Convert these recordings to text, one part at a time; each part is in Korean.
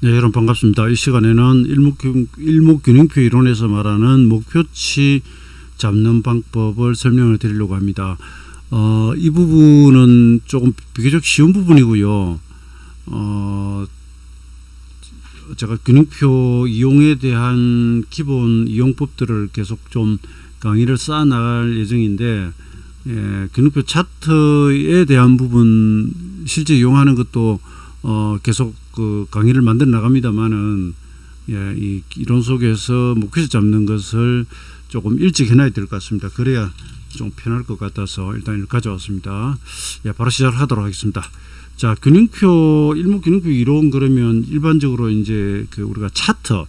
네, 여러분 반갑습니다. 이 시간에는 일목균형표 이론에서 말하는 목표치 잡는 방법을 설명을 드리려고 합니다. 이 부분은 조금 비교적 쉬운 부분이고요. 제가 균형표 이용에 대한 기본 이용법들을 계속 좀 강의를 쌓아 나갈 예정인데, 균형표 차트에 대한 부분 실제 이용하는 것도 계속 그 강의를 만들어 나갑니다만은, 이 이론 속에서 목표치 잡는 것을 조금 일찍 해놔야 될 것 같습니다. 그래야 좀 편할 것 같아서 일단 이걸 가져왔습니다. 바로 시작하도록 하겠습니다. 자, 일목균형표 이론, 그러면 일반적으로 이제 우리가 차트,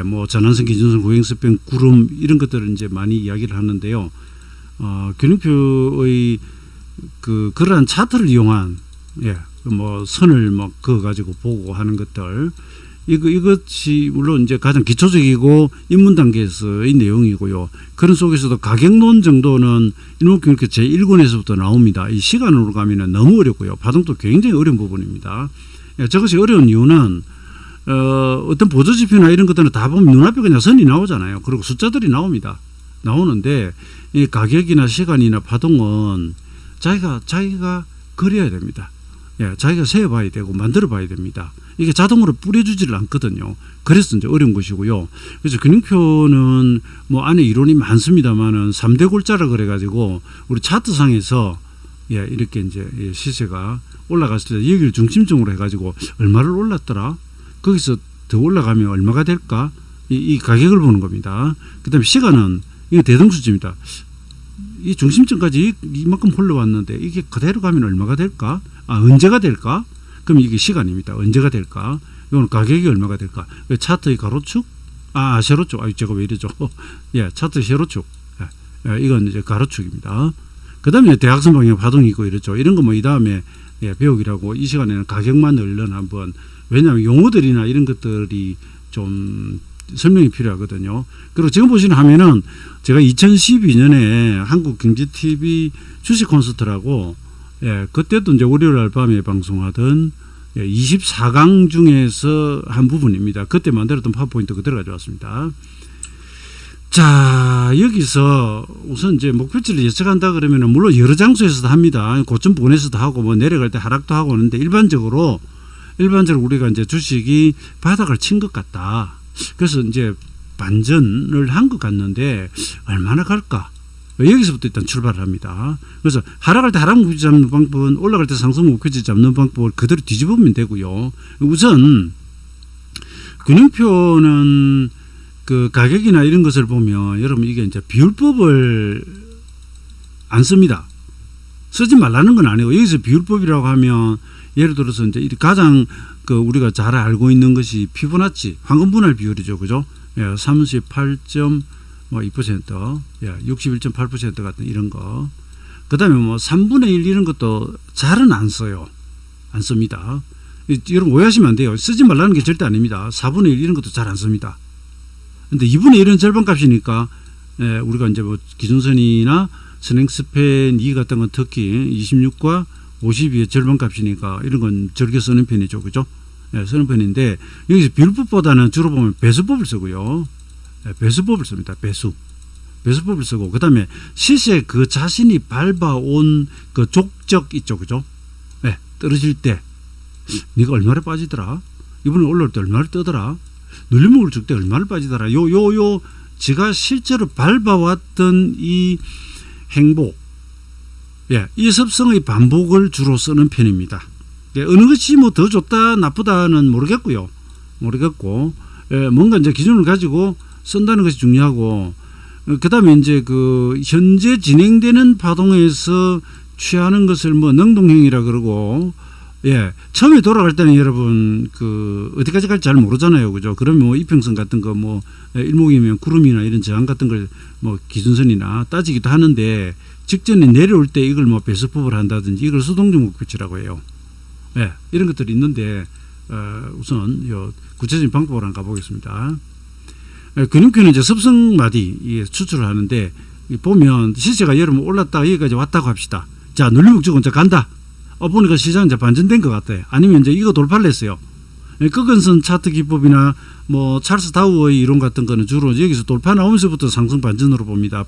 뭐 전환선, 기준선, 고행스평, 구름 이런 것들을 이제 많이 이야기를 하는데요. 균형표의 그러한 차트를 이용한, 뭐 선을 뭐 그어 가지고 보고 하는 것들, 이것이 물론 이제 가장 기초적이고 입문 단계에서의 내용이고요. 그런 속에서도 가격론 정도는 일목균형표 제1권에서부터 나옵니다. 이 시간으로 가면은 너무 어렵고요. 파동도 굉장히 어려운 부분입니다. 저것이 어려운 이유는 어떤 보조지표나 이런 것들은 다 보면 눈앞에 그냥 선이 나오잖아요. 그리고 숫자들이 나오는데 이 가격이나 시간이나 파동은 자기가 그려야 됩니다. 자기가 세어봐야 되고 만들어 봐야 됩니다. 이게 자동으로 뿌려주지를 않거든요. 그래서 이제 어려운 것이고요. 그래서 균형표는 뭐 안에 이론이 많습니다만은 3대 골자라 그래가지고 우리 차트상에서 이렇게 이제 시세가 올라갔을 때 여기를 중심점으로 해가지고 얼마를 올랐더라? 거기서 더 올라가면 얼마가 될까? 이 가격을 보는 겁니다. 그 다음에 시간은 이게 대등수점입니다. 이 중심점까지 이만큼 흘러왔는데 이게 그대로 가면 얼마가 될까? 언제가 될까? 그럼 이게 시간입니다. 언제가 될까? 이건 가격이 얼마가 될까? 차트의 가로축? 세로축. 제가 왜 이러죠? 차트 세로축. 이건 이제 가로축입니다. 그 다음에 대각선 방향 파동이 있고 이렇죠. 이런 거 뭐 이 다음에 배우기라고, 이 시간에는 가격만 얼른 한번, 왜냐하면 용어들이나 이런 것들이 좀 설명이 필요하거든요. 그리고 지금 보시는 화면은 제가 2012년에 한국경제TV 주식 콘서트라고, 그때도 이제 월요일 날 밤에 방송하던 24강 중에서 한 부분입니다. 그때 만들었던 파워포인트 그대로 가져왔습니다. 자, 여기서 우선 이제 목표치를 예측한다 그러면은 물론 여러 장소에서도 합니다. 고점 부근에서도 하고 뭐 내려갈 때 하락도 하고 하는데, 일반적으로 우리가 이제 주식이 바닥을 친 것 같다. 그래서 이제 반전을 한 것 같는데 얼마나 갈까? 여기서부터 일단 출발을 합니다. 그래서 하락할 때 하락 목표치 잡는 방법은, 올라갈 때 상승 목표치 잡는 방법을 그대로 뒤집으면 되고요. 우선 균형표는 그 가격이나 이런 것을 보면 여러분 이게 이제 비율법을 안 씁니다. 쓰지 말라는 건 아니고, 여기서 비율법이라고 하면 예를 들어서 이제 가장 우리가 잘 알고 있는 것이 피보나치 황금 분할 비율이죠, 그죠? 38.2%, 61.8% 같은 이런 거. 그 다음에 뭐 3분의 1 이런 것도 잘은 안 써요. 안 씁니다. 여러분 오해하시면 안 돼요. 쓰지 말라는 게 절대 아닙니다. 4분의 1 이런 것도 잘 안 씁니다. 근데 2분의 1은 절반값이니까, 우리가 이제 뭐 기준선이나 선행스팬 2 같은 건 특히 26과 52의 절반값이니까 이런 건 즐겨 쓰는 편이죠, 그죠? 쓰는 편인데, 여기서 비율법보다는 주로 보면 배수법을 쓰고요. 배수법을 씁니다. 배수법을 쓰고, 그 다음에 시세 그 자신이 밟아온 그 족적 있죠, 그죠? 떨어질 때 네가 얼마를 빠지더라? 이번에 올라올 때 얼마를 뜨더라? 눌림목을 줄 때 얼마를 빠지더라? 지가 실제로 밟아왔던 이 행복, 이 습성의 반복을 주로 쓰는 편입니다. 어느 것이 뭐 더 좋다 나쁘다는 모르겠고, 뭔가 이제 기준을 가지고 쓴다는 것이 중요하고, 그 다음에 이제 현재 진행되는 파동에서 취하는 것을 뭐 능동형이라 그러고, 처음에 돌아갈 때는 여러분 어디까지 갈지 잘 모르잖아요, 그죠? 그러면 뭐 이평선 같은 거, 뭐 일목이면 구름이나 이런 저항 같은 걸 뭐 기준선이나 따지기도 하는데, 직전에 내려올 때 이걸 뭐 배수법을 한다든지 이걸 수동적 목표치라고 해요. 이런 것들이 있는데, 우선 구체적인 방법을 한번 가보겠습니다. 균형표는 이제 습성마디 추출을 하는데, 보면 시세가 여러분 올랐다가 여기까지 왔다고 합시다. 자, 눌림목 주고 이제 간다. 보니까 시장은 이제 반전된 것 같아요. 아니면 이제 이거 돌파를 했어요. 극은선 차트 기법이나 뭐 찰스 다우어의 이론 같은 거는 주로 여기서 돌파 나오면서부터 상승 반전으로 봅니다.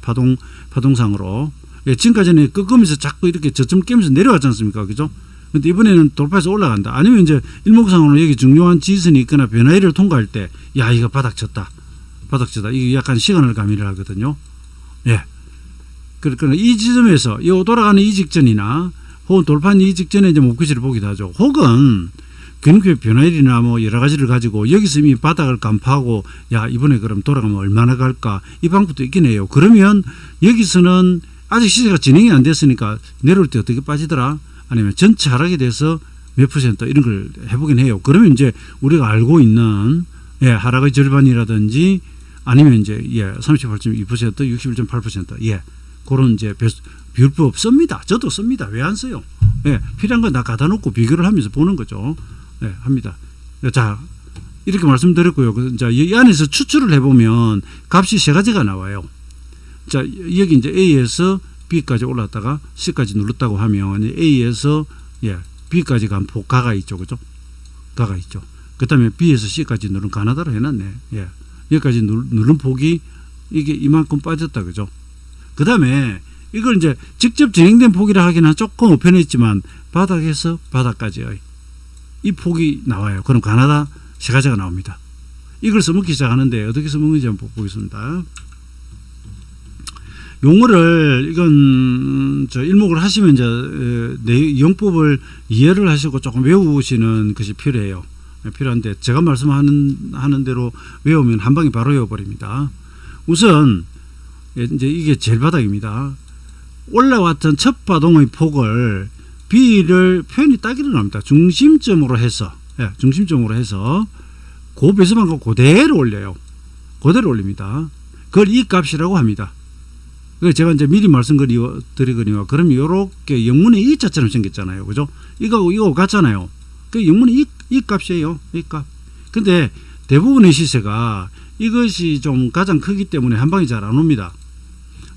파동상으로. 예, 지금까지는 꺾으면서 자꾸 이렇게 저점 깨면서 내려왔지 않습니까? 그죠? 근데 이번에는 돌파해서 올라간다. 아니면 이제 일목상으로 여기 중요한 지선이 있거나 변화일을 통과할 때, 야, 이거 바닥 쳤다. 이게 약간 시간을 가미를 하거든요. 예. 그러니까 이 지점에서 이 돌아가는 이 직전이나 혹은 돌파한 이 직전에 이제 목표치를 보기도 하죠. 혹은 근육의 변화일이나 뭐 여러 가지를 가지고 여기서 이미 바닥을 간파하고 야, 이번에 그럼 돌아가면 얼마나 갈까? 이 방법도 있긴 해요. 그러면 여기서는 아직 시세가 진행이 안 됐으니까 내려올 때 어떻게 빠지더라? 아니면 전체 하락에 대해서 몇 %, 이런 걸 해보긴 해요. 그러면 이제 우리가 알고 있는, 예, 하락의 절반이라든지 아니면 이제, 예, 38.2%, 61.8%, 예, 그런 이제 비율법 씁니다. 저도 씁니다. 왜 안 써요? 예, 필요한 건 다 갖다 놓고 비교를 하면서 보는 거죠. 예, 합니다. 자, 이렇게 말씀드렸고요. 자, 이 안에서 추출을 해보면 값이 세 가지가 나와요. 자, 여기 이제 A에서 B까지 올랐다가 C까지 눌렀다고 하면 A에서, 예, B까지 간 가가 있죠. 그죠? 가가 있죠. 그 다음에 B에서 C까지 누른 가나다로 해놨네. 예. 여기까지 누른 폭이 이게 이만큼 빠졌다. 그죠? 그 다음에 이걸 이제 직접 진행된 폭이라 하기는 조금 어편했지만 바닥에서 바닥까지의 이 폭이 나와요. 그럼 가나다 세 가지가 나옵니다. 이걸 써먹기 시작하는데 어떻게 써먹는지 한번 보겠습니다. 용어를 이건 저 일목을 하시면 이제 용법을 이해를 하시고 조금 외우시는 것이 필요해요. 필요한데 제가 말씀하는 대로 외우면 한 방에 바로 외워버립니다. 우선 이제 이게 제일 바닥입니다. 올라왔던 첫 파동의 폭을 B를 표현이 딱 일어납니다. 중심점으로 해서, 예, 중심점으로 해서 그 배수만큼 그대로 올려요. 그대로 올립니다. 그걸 이 값이라고 합니다. 그래서 제가 이제 미리 말씀드리거든요. 그럼 요렇게 영문의 이 자처럼 생겼잖아요. 그죠? 이거 같잖아요. 그 영문의 이 값이에요. 이 값. 근데 대부분의 시세가 이것이 좀 가장 크기 때문에 한 방에 잘 안 옵니다.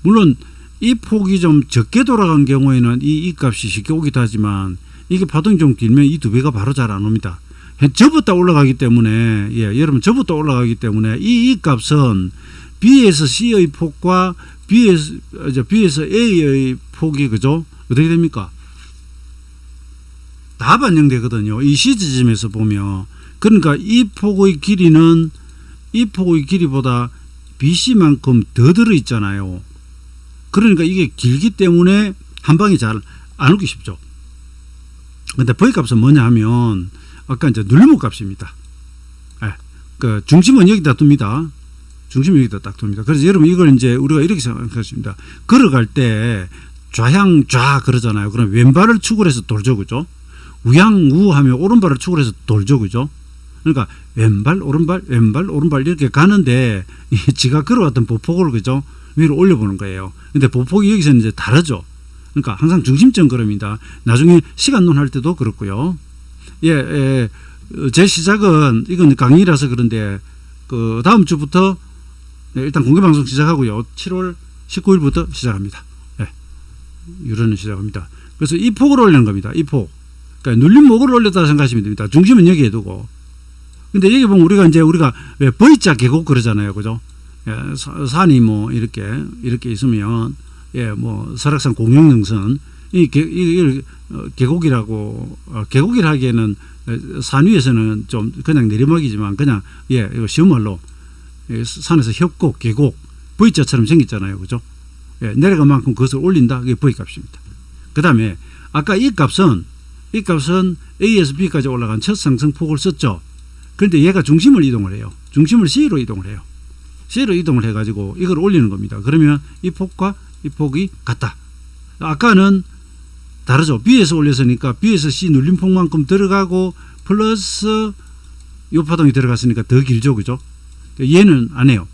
물론 이 폭이 좀 적게 돌아간 경우에는 이 값이 쉽게 오기도 하지만 이게 파동이 좀 길면 이 두 배가 바로 잘 안 옵니다. 접었다 올라가기 때문에, 예, 여러분 접었다 올라가기 때문에 이 값은 B에서 C의 폭과 B에서 A의 폭이, 그죠? 어떻게 됩니까? 다 반영되거든요. 이 C 지점에서 보면. 그러니까 이 폭의 길이는 이 폭의 길이보다 BC만큼 더 들어있잖아요. 그러니까 이게 길기 때문에 한 방에 잘 안 오기 쉽죠. 근데 V 값은 뭐냐 하면 아까 이제 눌림목 값입니다. 예. 그 중심은 여기다 둡니다. 중심은 여기다 딱 둡니다. 그래서 여러분 이걸 이제 우리가 이렇게 생각하십니다. 걸어갈 때 좌향 좌 그러잖아요. 그럼 왼발을 축을 해서 돌죠. 그죠? 우향 우 하면 오른발을 축을 해서 돌죠. 그죠? 그러니까 왼발 오른발 이렇게 가는데 지가 걸어왔던 보폭을, 그죠? 위로 올려보는 거예요. 근데 보폭이 여기서는 이제 다르죠. 그러니까 항상 중심점 걸음이다. 나중에 시간론 할 때도 그렇고요. 예, 제 시작은 이건 강의라서 그런데 그 다음 주부터 일단 공개방송 시작하고요. 7월 19일부터 시작합니다. 예, 유료는 시작합니다. 그래서 이 폭을 올리는 겁니다. 이 폭. 그러니까 눌림목을 올렸다 생각하시면 됩니다. 중심은 여기에 두고. 근데 여기 보면 우리가 왜 V자 계곡 그러잖아요. 그죠? 예, 산이 뭐 이렇게 있으면, 예, 뭐 설악산 공룡능선 이 계곡이라고, 계곡이라 하기에는 산 위에서는 좀 그냥 내리막이지만 그냥, 예, 이거 쉬운 말로 산에서 협곡 계곡 V자처럼 생겼잖아요. 그죠? 예, 내려간 만큼 그것을 올린다. 그게 V 값입니다. 그 다음에 아까 이 값은 A에서 B까지 올라간 첫 상승폭을 썼죠. 그런데 얘가 중심을 이동을 해요. 중심을 C로 이동을 해요. C로 이동을 해가지고 이걸 올리는 겁니다. 그러면 이 폭과 이 폭이 같다. 아까는 다르죠. B에서 올렸으니까 B에서 C 눌림폭만큼 들어가고 플러스 요 파동이 들어갔으니까 더 길죠. 그죠? 얘는 안 해요.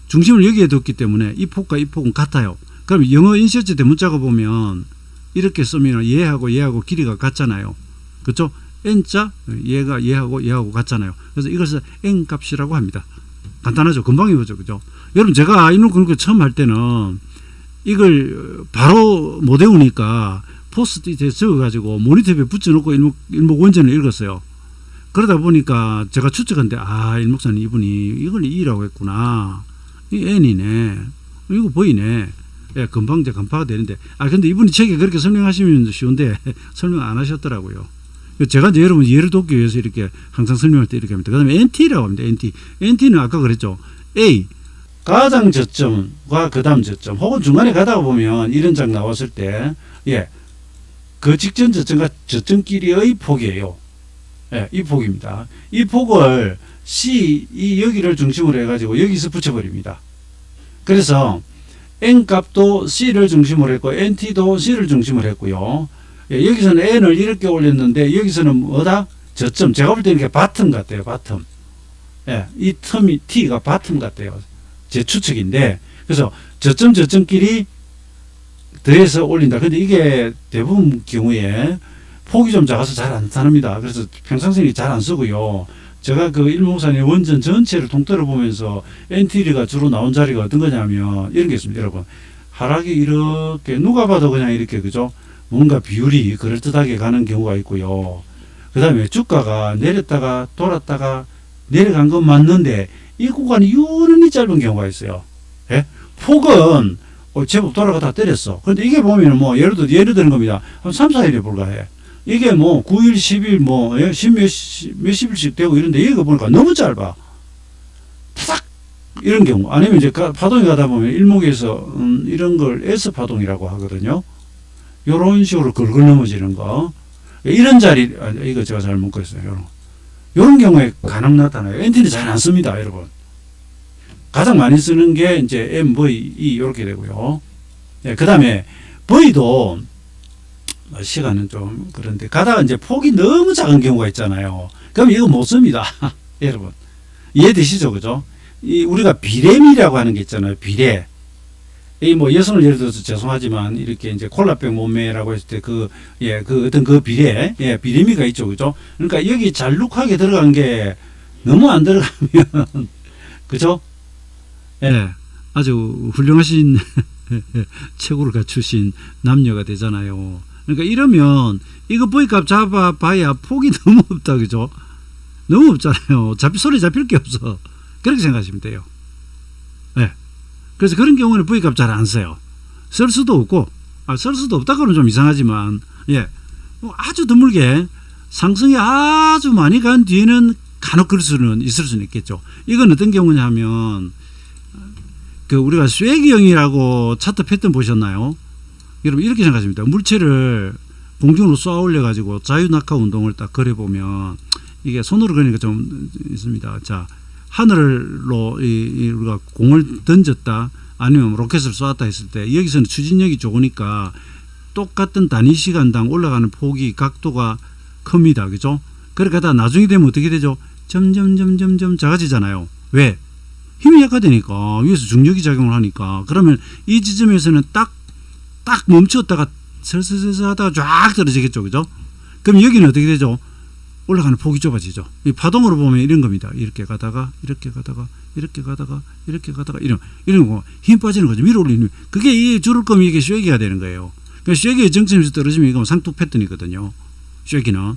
중심을 여기에 뒀기 때문에 이 폭과 이 폭은 같아요. 그럼 영어 인셔츠 대문자가 보면 이렇게 쓰면 얘하고 길이가 같잖아요. 그렇죠? n자 얘하고 같잖아요. 그래서 이것을 n 값이라고 합니다. 간단하죠. 금방 이거죠. 그죠? 여러분 제가 이런 거 처음 할 때는 이걸 바로 못 외우니까 포스트잇에 적어가지고 모니터에 붙여놓고 일목 원전을 읽었어요. 그러다 보니까 제가 추측한데, 일 목사님 이분이 이걸 E라고 했구나. 이 N이네. 이거 보이네. 예, 금방 이제 간파가 되는데. 근데 이분이 책에 그렇게 설명하시면 쉬운데 설명 안 하셨더라고요. 제가 이제 여러분 예를 돕기 위해서 이렇게 항상 설명할 때 이렇게 합니다. 그 다음에 NT라고 합니다. NT. NT는 아까 그랬죠. A. 가장 저점과 그 다음 저점. 혹은 중간에 가다가 보면 이런 장 나왔을 때, 예. 그 직전 저점과 저점끼리의 폭이에요. 예, 이 폭입니다. 이 폭을 여기를 중심으로 해가지고 여기서 붙여버립니다. 그래서 N 값도 C를 중심으로 했고 NT도 C를 중심으로 했고요. 예, 여기서는 N을 이렇게 올렸는데 여기서는 뭐다? 저점. 제가 볼 때는 이게 바텀 같아요. 바텀. 예, 이 텀이 T가 바텀 같아요. 제 추측인데, 그래서 저점끼리 더해서 올린다. 근데 이게 대부분 경우에 폭이 좀 작아서 잘 안 타납니다. 그래서 평상시에 잘 안 쓰고요. 제가 그 일목사님 원전 전체를 통틀어 보면서 NT가 주로 나온 자리가 어떤 거냐면 이런 게 있습니다. 여러분, 하락이 이렇게 누가 봐도 그냥 이렇게, 그죠? 뭔가 비율이 그럴듯하게 가는 경우가 있고요. 그 다음에 주가가 내렸다가 돌았다가 내려간 건 맞는데 이 구간이 유난히 짧은 경우가 있어요. 예? 폭은 제법 돌아가다 때렸어. 그런데 이게 보면 뭐 예를 드는 겁니다. 한 3, 4일에 불과해. 이게 뭐 9일, 10일, 뭐, 몇십일씩 되고 이런데, 이거 보니까 너무 짧아. 타닥! 이런 경우. 아니면 이제 파동이 가다 보면 일목에서, 이런 걸 S파동이라고 하거든요. 요런 식으로 걸걸 넘어지는 거. 이런 자리, 이거 제가 잘못 그랬어요. 요런 경우에 가능 나타나요. NT는 잘 안 씁니다, 여러분. 가장 많이 쓰는 게 이제 MV, E, 요렇게 되고요. 예, 그 다음에, V도, 시간은 좀 그런데 가다가 이제 폭이 너무 작은 경우가 있잖아요. 그럼 이거 못 씁니다. 여러분 이해되시죠? 그죠? 우리가 비례미라고 하는 게 있잖아요. 비례. 이 뭐 여성을 예를 들어서 죄송하지만 이렇게 이제 콜라병 몸매라고 했을 때 그 어떤 그 비례, 비례미가 있죠. 그죠? 그러니까 여기 잘룩하게 들어간 게 너무 안 들어가면 그죠? 예. 아주 훌륭하신 체구를 갖추신 남녀가 되잖아요. 그러니까 이러면 이거 V값 잡아봐야 폭이 너무 없다. 그죠? 너무 없잖아요. 손에 잡힐 게 없어. 그렇게 생각하시면 돼요. 네. 그래서 그런 경우는 V값 잘 안 써요. 쓸 수도 없고, 쓸 수도 없다고는 좀 이상하지만, 예. 뭐 아주 드물게 상승이 아주 많이 간 뒤에는 간혹 그럴 수는 있을 수는 있겠죠. 이건 어떤 경우냐 하면, 우리가 쐐기형이라고 차트 패턴 보셨나요? 여러분 이렇게 생각하십니다. 물체를 공중으로 쏘아 올려가지고 자유낙하 운동을 딱 그려보면 이게 손으로 그리니까 좀 있습니다. 자, 하늘로 우리가 공을 던졌다 아니면 로켓을 쏘았다 했을 때 여기서는 추진력이 좋으니까 똑같은 단위 시간당 올라가는 폭이 각도가 큽니다. 그죠? 그러다가 나중에 되면 어떻게 되죠? 점점 작아지잖아요. 왜? 힘이 약화되니까 위에서 중력이 작용을 하니까. 그러면 이 지점에서는 딱 멈췄다가 슬슬슬 하다가 쫙 떨어지겠죠. 그죠? 그럼 여기는 어떻게 되죠? 올라가는 폭이 좁아지죠. 이 파동으로 보면 이런 겁니다. 이렇게 가다가 이렇게 가다가 이렇게 가다가 이렇게 가다가 이런 거 힘 빠지는 거죠. 위로 올리는. 그게 이 줄을 거면 이게 쉐기가 되는 거예요. 그러니까 쉐기의 정점에서 떨어지면 이건 상투 패턴이거든요. 쉐기는.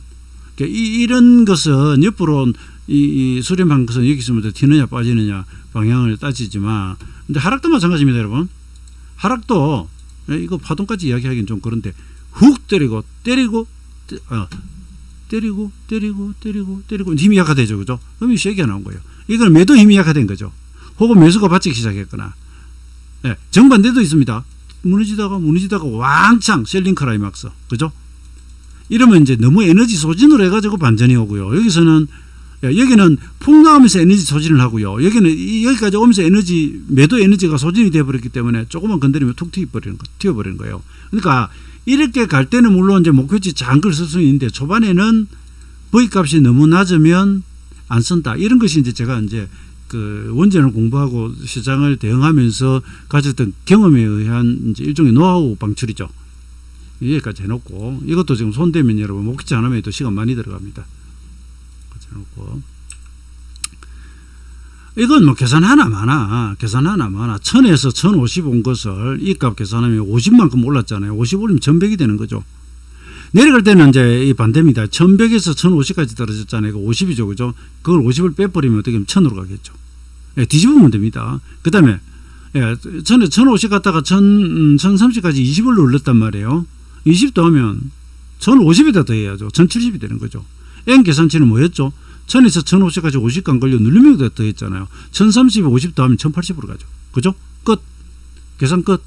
그러니까 이런 것은 옆으로 이 수렴한 것은 여기 있으면 튀느냐 빠지느냐 방향을 따지지만, 근데 하락도 마찬가지입니다, 여러분. 하락도 이거 파동까지 이야기하기는 좀 그런데 훅 때리고 힘이 약화되죠. 그죠? 그럼 쉐기가 나온 거예요. 이건 매도 힘이 약화된 거죠. 혹은 매수가 받치기 시작했거나. 네, 정반대도 있습니다. 무너지다가 왕창 셀링 클라이막스. 그죠? 이러면 이제 너무 에너지 소진을 해가지고 반전이 오고요. 여기는 폭 나오면서 에너지 소진을 하고요. 여기까지 오면서 매도 에너지가 소진이 되어버렸기 때문에 조금만 건드리면 툭 튀어버리는 거예요. 그러니까 이렇게 갈 때는 물론 이제 목표치 작은 걸 쓸 수는 있는데 초반에는 V값이 너무 낮으면 안 쓴다. 이런 것이 이제 제가 이제 그 원전을 공부하고 시장을 대응하면서 가졌던 경험에 의한 이제 일종의 노하우 방출이죠. 여기까지 해놓고 이것도 지금 손대면 여러분 목표치 않으면 또 시간 많이 들어갑니다. 해놓고 이건 뭐 계산 하나 많아. 1000에서 1050 온 것을 이 값 계산하면 50만큼 올랐잖아요. 50 올리면 1100이 되는 거죠. 내려갈 때는 이제 이 반대입니다. 1100에서 1050까지 떨어졌잖아요. 그 50이죠. 그죠? 그걸 50을 빼버리면 어떻게 하면 1000으로 가겠죠. 예, 뒤집으면 됩니다. 그 다음에, 예, 전에 1050 갔다가 1030까지 20을 눌렀단 말이에요. 20 더하면 1050에다 더해야죠. 1070이 되는 거죠. N 계산치는 뭐였죠? 1000에서 1050까지 50간 걸려 누르면 더했잖아요. 1030에 50 더하면 1080으로 가죠. 그죠? 끝. 계산 끝.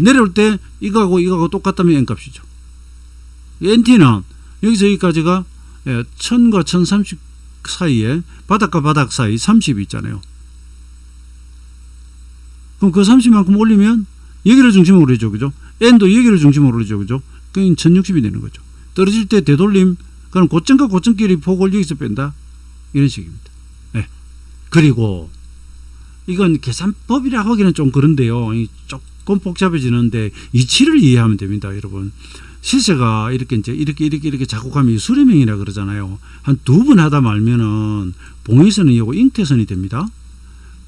내려올 때 이거하고 똑같다면 N값이죠. NT는 여기서 여기까지가 1000과 1030 사이에 바닥과 바닥 사이 30이 있잖아요. 그럼 그 30만큼 올리면 여기를 중심으로 해죠. 그죠? N도 여기를 중심으로 해죠. 그죠? 그럼 1060이 되는 거죠. 떨어질 때 되돌림, 그럼 고점과 고점끼리 폭을 여기서 뺀다. 이런 식입니다. 네. 그리고 이건 계산법이라고 하기는 좀 그런데요. 조금 복잡해지는데 이치를 이해하면 됩니다, 여러분. 시세가 이렇게 자꾸 가면 수렴형이라 그러잖아요. 한 2번 하다 말면은 봉에서는 이거 잉태선이 됩니다.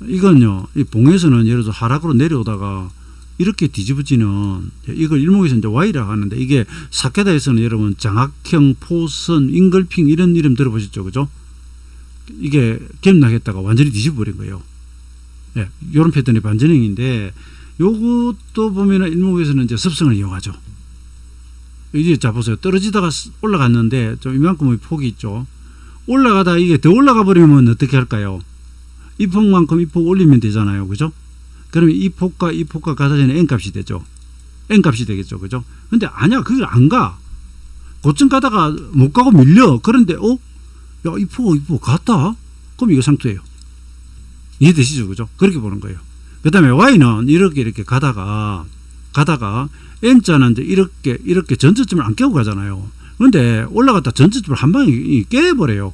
이건요, 이 봉에서는 예를 들어 하락으로 내려오다가 이렇게 뒤집어지는, 이걸 일목에서 이제 Y라고 하는데, 이게 사케다에서는 여러분 장악형, 포선, 잉글핑 이런 이름 들어보셨죠, 그죠? 이게 갭나겠다가 완전히 뒤집어버린 거예요. 예, 요런 패턴이 반전형인데, 요것도 보면은 일목에서는 이제 습성을 이용하죠. 이제 자 보세요. 떨어지다가 올라갔는데 좀 이만큼의 폭이 있죠. 올라가다 이게 더 올라가 버리면 어떻게 할까요? 이 폭만큼 이 폭 올리면 되잖아요. 그죠? 그러면 이 폭과 이 폭과 같아지는 N값이 되죠. N값이 되겠죠. 그죠? 근데 아니야. 그게 안 가. 고점 가다가 못 가고 밀려. 그런데 야, 이 폭 갔다? 그럼 이거 상투예요. 이해되시죠? 그죠? 그렇게 보는 거예요. 그 다음에 Y는 이렇게 가다가 N자는 이제 이렇게 전저점을 안 깨고 가잖아요. 근데 올라갔다 전저점을 한 방에 깨버려.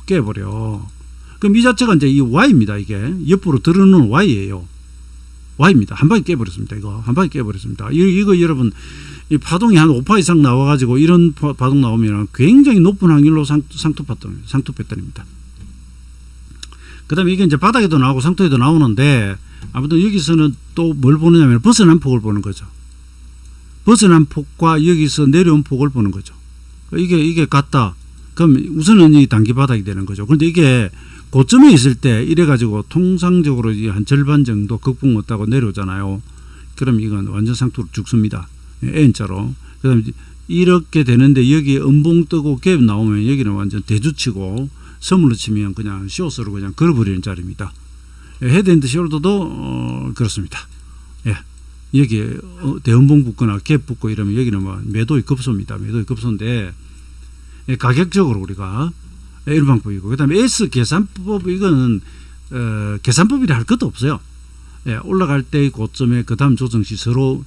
그럼 이 자체가 이제 이 Y입니다. 이게 옆으로 들어오는 Y예요. Y입니다. 한 방에 깨버렸습니다. 이거 한 방에 깨버렸습니다. 이거 여러분, 이 파동이 한 5파 이상 나와가지고 이런 파동 나오면 굉장히 높은 확률로 상투 패턴입니다. 그 다음에 이게 이제 바닥에도 나오고 상투에도 나오는데, 아무튼 여기서는 또 뭘 보느냐면 벗어난 폭을 보는 거죠. 벗어난 폭과 여기서 내려온 폭을 보는 거죠. 이게 같다. 그럼 우선은 이 단기 바닥이 되는 거죠. 그런데 이게 고점에 있을 때 이래가지고 통상적으로 한 절반 정도 극복 못하고 내려오잖아요. 그럼 이건 완전 상투로 죽습니다. N자로. 그 다음에 이렇게 되는데 여기에 음봉 뜨고 갭 나오면 여기는 완전 대주치고, 선물로 치면 그냥 쇼스로 그냥 걸어버리는 자리입니다. 헤드앤드 숄더도 그렇습니다. 예. 여기에 대음봉 붙거나 갭 붙고 이러면 여기는 뭐 매도의 급소입니다. 매도의 급소인데, 가격적으로 우리가 이런 방법이고, 그 다음에 S 계산법, 이거는 계산법이라 할 것도 없어요. 예, 올라갈 때의 고점에 그 다음 조정시 서로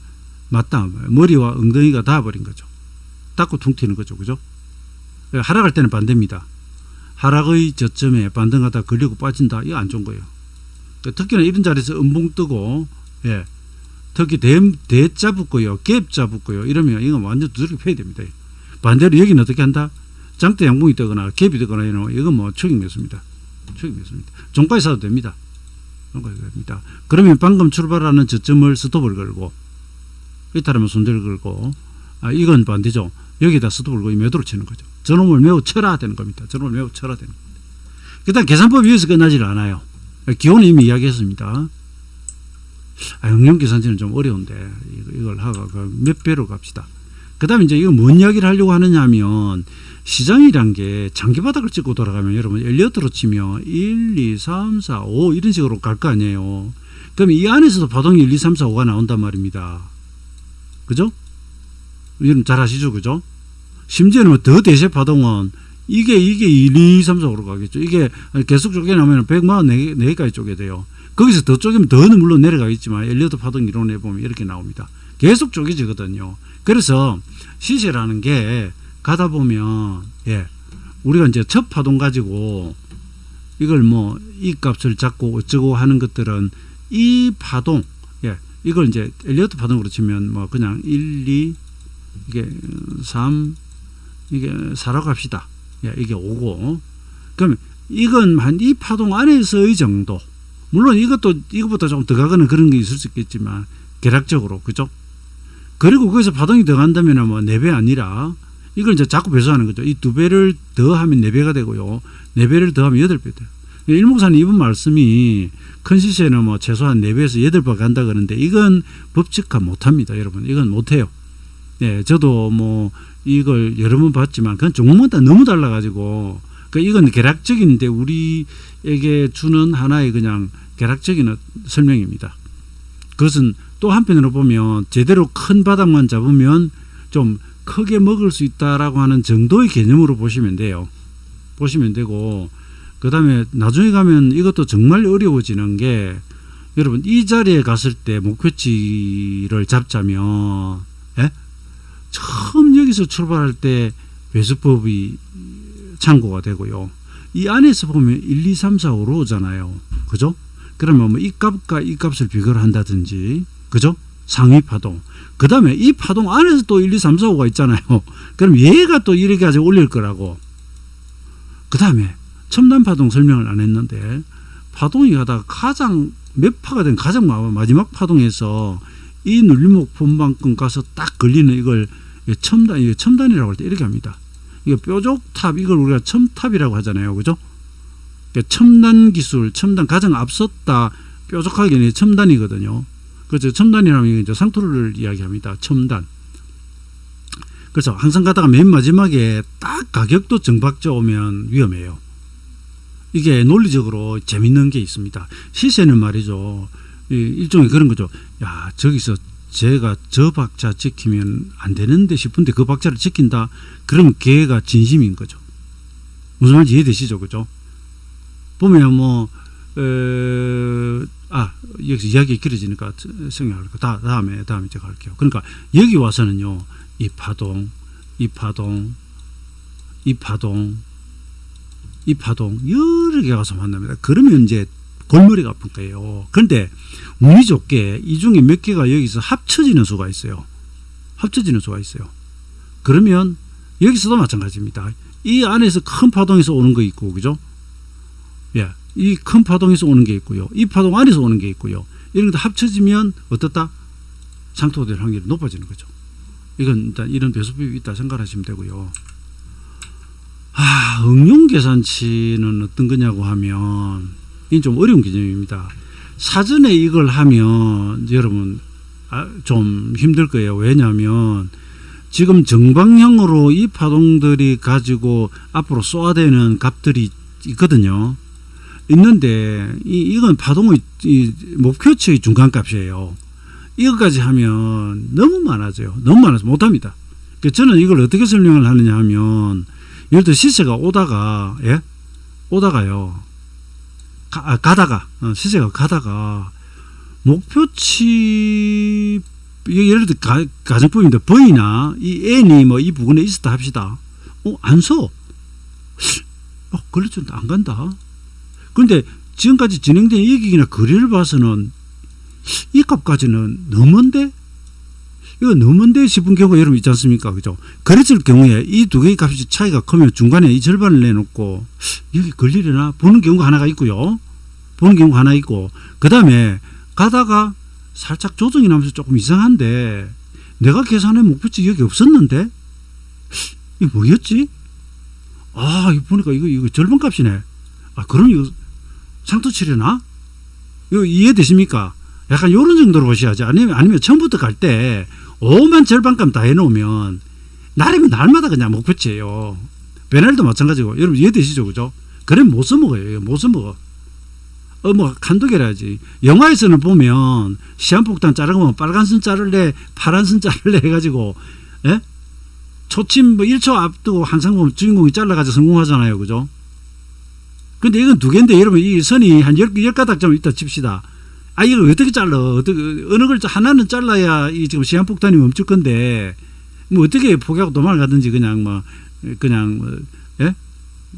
맞다. 머리와 엉덩이가 닿아버린 거죠. 닿고 퉁 튀는 거죠. 그죠? 하락할 때는 반대입니다. 하락의 저점에 반등하다 걸리고 빠진다. 이거 안 좋은 거예요. 특히나 이런 자리에서 음봉 뜨고, 예, 특히 대자 붙고요, 갭 잡붙고요, 이러면 이건 완전 두드려 패야 됩니다. 반대로 여기는 어떻게 한다? 장대 양봉이 뜨거나 갭이 뜨거나 이건 뭐 초기매수입니다. 종가에 사도 됩니다. 그러면 방금 출발하는 저점을 스톱을 걸고, 이탈하면 손절을 걸고, 이건 반대죠. 여기다 스톱을 걸고 매도를 치는 거죠. 저놈을 매우 쳐라 되는 겁니다. 그 다음 계산법이 여기서 끝나질 않아요. 기호는 이미 이야기했습니다. 응용계산치는 좀 어려운데 이걸 하고 몇 배로 갑시다. 그 다음에 이제 이거 뭔 이야기를 하려고 하느냐 하면, 시장이란 게 장기 바닥을 찍고 돌아가면 여러분 엘리어트로 치면 1, 2, 3, 4, 5 이런 식으로 갈 거 아니에요. 그럼 이 안에서도 파동이 1, 2, 3, 4, 5가 나온단 말입니다. 그죠? 여러분 잘 아시죠? 그죠? 심지어는 더 대세 파동은 이게 1, 2, 3, 4로 가겠죠. 이게 계속 쪼개나면 144개까지 쪼개 돼요. 거기서 더 쪼개면 더 물론 내려가겠지만 엘리어트 파동 이론에 보면 이렇게 나옵니다. 계속 쪼개지거든요. 그래서 시세라는 게 가다 보면, 예, 우리가 이제 첫 파동 가지고 이걸 뭐 이 값을 잡고 어쩌고 하는 것들은 이 파동, 예, 이걸 이제 엘리어트 파동으로 치면 뭐 그냥 1, 2, 이게 3, 이게 4라고 합시다. 예, 이게 5고, 그러면 이건 한 이 파동 안에서의 정도. 물론 이것보다 조금 더 가거나 그런 게 있을 수 있겠지만, 계략적으로, 그죠? 그리고 거기서 파동이 더 간다면 뭐 4배 아니라 이걸 이제 자꾸 배수하는 거죠. 이 2배를 더하면 4배가 되고요. 4배를 더하면 8배 돼요. 일목사님 이번 말씀이 큰 시세는 뭐 최소한 4배에서 8배 간다 그러는데 이건 법칙화 못합니다. 여러분 이건 못해요. 네, 저도 뭐 이걸 여러 번 봤지만 그건 종목마다 너무 달라가지고 이건 계략적인데 우리에게 주는 하나의 그냥 계략적인 설명입니다. 그것은 또 한편으로 보면 제대로 큰 바닥만 잡으면 좀 크게 먹을 수 있다라고 하는 정도의 개념으로 보시면 돼요. 보시면 되고 그 다음에 나중에 가면 이것도 정말 어려워지는 게 여러분 이 자리에 갔을 때 목표치를 잡자면 예? 처음 여기서 출발할 때 배수법이 참고가 되고요. 이 안에서 보면 1, 2, 3, 4, 5로 오잖아요. 그죠? 그러면 뭐 이 값과 이 값을 비교를 한다든지 그죠? 상위 파동. 그 다음에 이 파동 안에서 또 1, 2, 3, 4, 5가 있잖아요. 그럼 얘가 또 이렇게 가지고 올릴 거라고. 그 다음에 첨단 파동 설명을 안 했는데 파동이 가다가 가장 몇 파가 된 가장 마지막 파동에서 이 눌림목 분방권 가서 딱 걸리는 이걸 첨단이라고 할 때 이렇게 합니다. 이거 뾰족탑 이걸 우리가 첨탑이라고 하잖아요. 그죠? 첨단 기술, 첨단 가장 앞섰다 뾰족하게 첨단이거든요. 그래서 첨단이라면 이제 상토를 이야기합니다. 첨단. 그래서 항상 가다가 맨 마지막에 딱 가격도 정박져 오면 위험해요. 이게 논리적으로 재밌는 게 있습니다. 시세는 말이죠. 일종의 그런 거죠. 야, 저기서 제가 저 박자 지키면 안 되는데 싶은데 그 박자를 지킨다. 그러면 걔가 진심인 거죠. 무슨 말인지 이해되시죠? 그죠? 보면 뭐, 여기서 이야기 길어지니까 생각할 거. 다음에 제가 할게요. 그러니까 여기 와서는요, 이 파동 여러 개 가서 만납니다. 그러면 이제 골머리가 아픈 거예요. 그런데 운이 좋게 이 중에 몇 개가 여기서 합쳐지는 수가 있어요. 그러면 여기서도 마찬가지입니다. 이 안에서 큰 파동에서 오는 거 있고, 그죠? 예, 이 큰 파동에서 오는 게 있고요. 이 파동 안에서 오는 게 있고요. 이런 것도 합쳐지면 어떻다? 상토될 확률이 높아지는 거죠. 이건 일단 이런 배수법이 있다 생각하시면 되고요. 응용 계산치는 어떤 거냐고 하면 이건 좀 어려운 개념입니다. 사전에 이걸 하면 여러분 좀 힘들 거예요. 왜냐하면 지금 정방향으로 이 파동들이 가지고 앞으로 쏘아대는 값들이 있거든요. 있는데 이건 파동의 목표치의 중간값이에요. 이것까지 하면 너무 많아져요. 너무 많아서 못합니다. 그러니까 저는 이걸 어떻게 설명을 하느냐 하면 예를 들어 시세가 오다가요. 시세가 가다가 목표치 예를 들어 가정법인데 V나 이 N이 뭐 이 부분에 있었다 합시다. 안 서. 걸렸죠. 안 간다. 그런데 지금까지 진행된 얘기나 거래를 봐서는 이 값까지는 너무한데? 이거 너무한데 싶은 경우가 여러분 있지 않습니까? 그죠? 그랬을 경우에 이 두 개의 값이 차이가 크면 중간에 이 절반을 내놓고 여기 걸리려나? 보는 경우가 하나가 있고요. 그 다음에 가다가 살짝 조정이 나면서 조금 이상한데 내가 계산한 목표치 여기 없었는데? 이거 뭐였지? 이거 보니까 이거 절반 값이네. 그럼 이거 상토치려나? 이거 이해되십니까? 약간 요런 정도로 보셔야지. 아니면 처음부터 갈 때 5만 절반값 다 해놓으면 날이면 날마다 그냥 목표치예요. 배날도 마찬가지고. 여러분 이해되시죠? 그죠? 그럼 못 써먹어요. 못 써먹어. 뭐 한두개라지. 영화에서는 보면 시한폭탄 자르면 빨간 선 자를래 파란 선 자를래 해가지고 초침 1초 앞두고 항상 보면 주인공이 잘라가지고 성공하잖아요. 그죠? 근데 이건 두 개인데 여러분 이 선이 한 10가닥 좀 있다 칩시다. 이걸 어떻게 잘라? 어느 걸 하나는 잘라야 이 지금 시한폭탄이 멈출 건데 뭐 어떻게 포기하고 도망을 가든지 그냥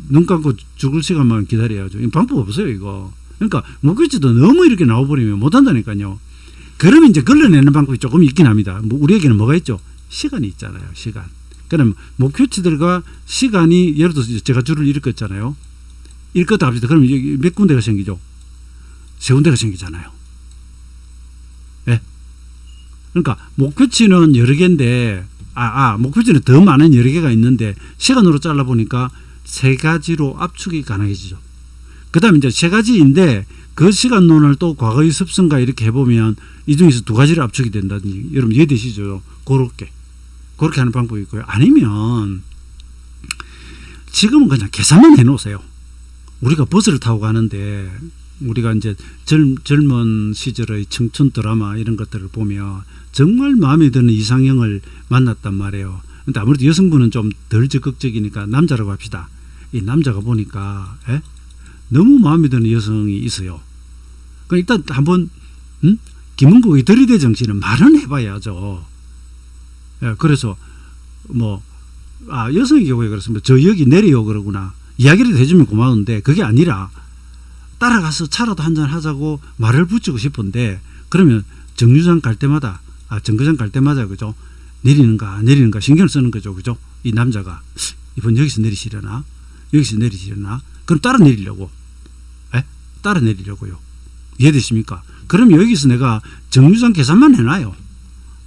눈 감고 죽을 시간만 기다려야죠. 방법 없어요 이거. 그러니까 목표치도 너무 이렇게 나와버리면 못한다니까요. 그러면 이제 걸러내는 방법이 조금 있긴 합니다. 우리에게는 뭐가 있죠? 시간이 있잖아요. 시간. 그럼 목표치들과 시간이 예를 들어서 제가 줄을 읽었잖아요. 읽었다 합시다. 그럼 여기 몇 군데가 생기죠? 세 군데가 생기잖아요. 그러니까 목표치는 여러 개인데 목표치는 더 많은 여러 개가 있는데 시간으로 잘라 보니까 세 가지로 압축이 가능해지죠. 그다음에 이제 세 가지인데 그 시간론을 또 과거의 습성과 이렇게 해보면 이 중에서 두 가지를 압축이 된다든지 여러분 이해되시죠? 그렇게 하는 방법이 있고요. 아니면 지금은 그냥 계산만 해놓으세요. 우리가 버스를 타고 가는데 우리가 이제 젊은 시절의 청춘 드라마 이런 것들을 보면 정말 마음에 드는 이상형을 만났단 말이에요. 근데 아무래도 여성분은 좀 덜 적극적이니까 남자라고 합시다. 이 남자가 보니까 너무 마음에 드는 여성이 있어요. 그러니까 일단 한번 김은국의 들이대 정신은 말은 해봐야죠. 그래서 여성의 경우에 그렇습니다. 저 여기 내려요 그러구나. 이야기를 해주면 고마운데 그게 아니라 따라가서 차라도 한잔 하자고 말을 붙이고 싶은데 그러면 정류장 갈 때마다 정거장 갈 때마다 그죠? 내리는가 신경을 쓰는 거죠. 그죠? 이 남자가 이번 여기서 내리시려나 그럼 따라 내리려고요. 이해되십니까? 그럼 여기서 내가 정류장 계산만 해놔요.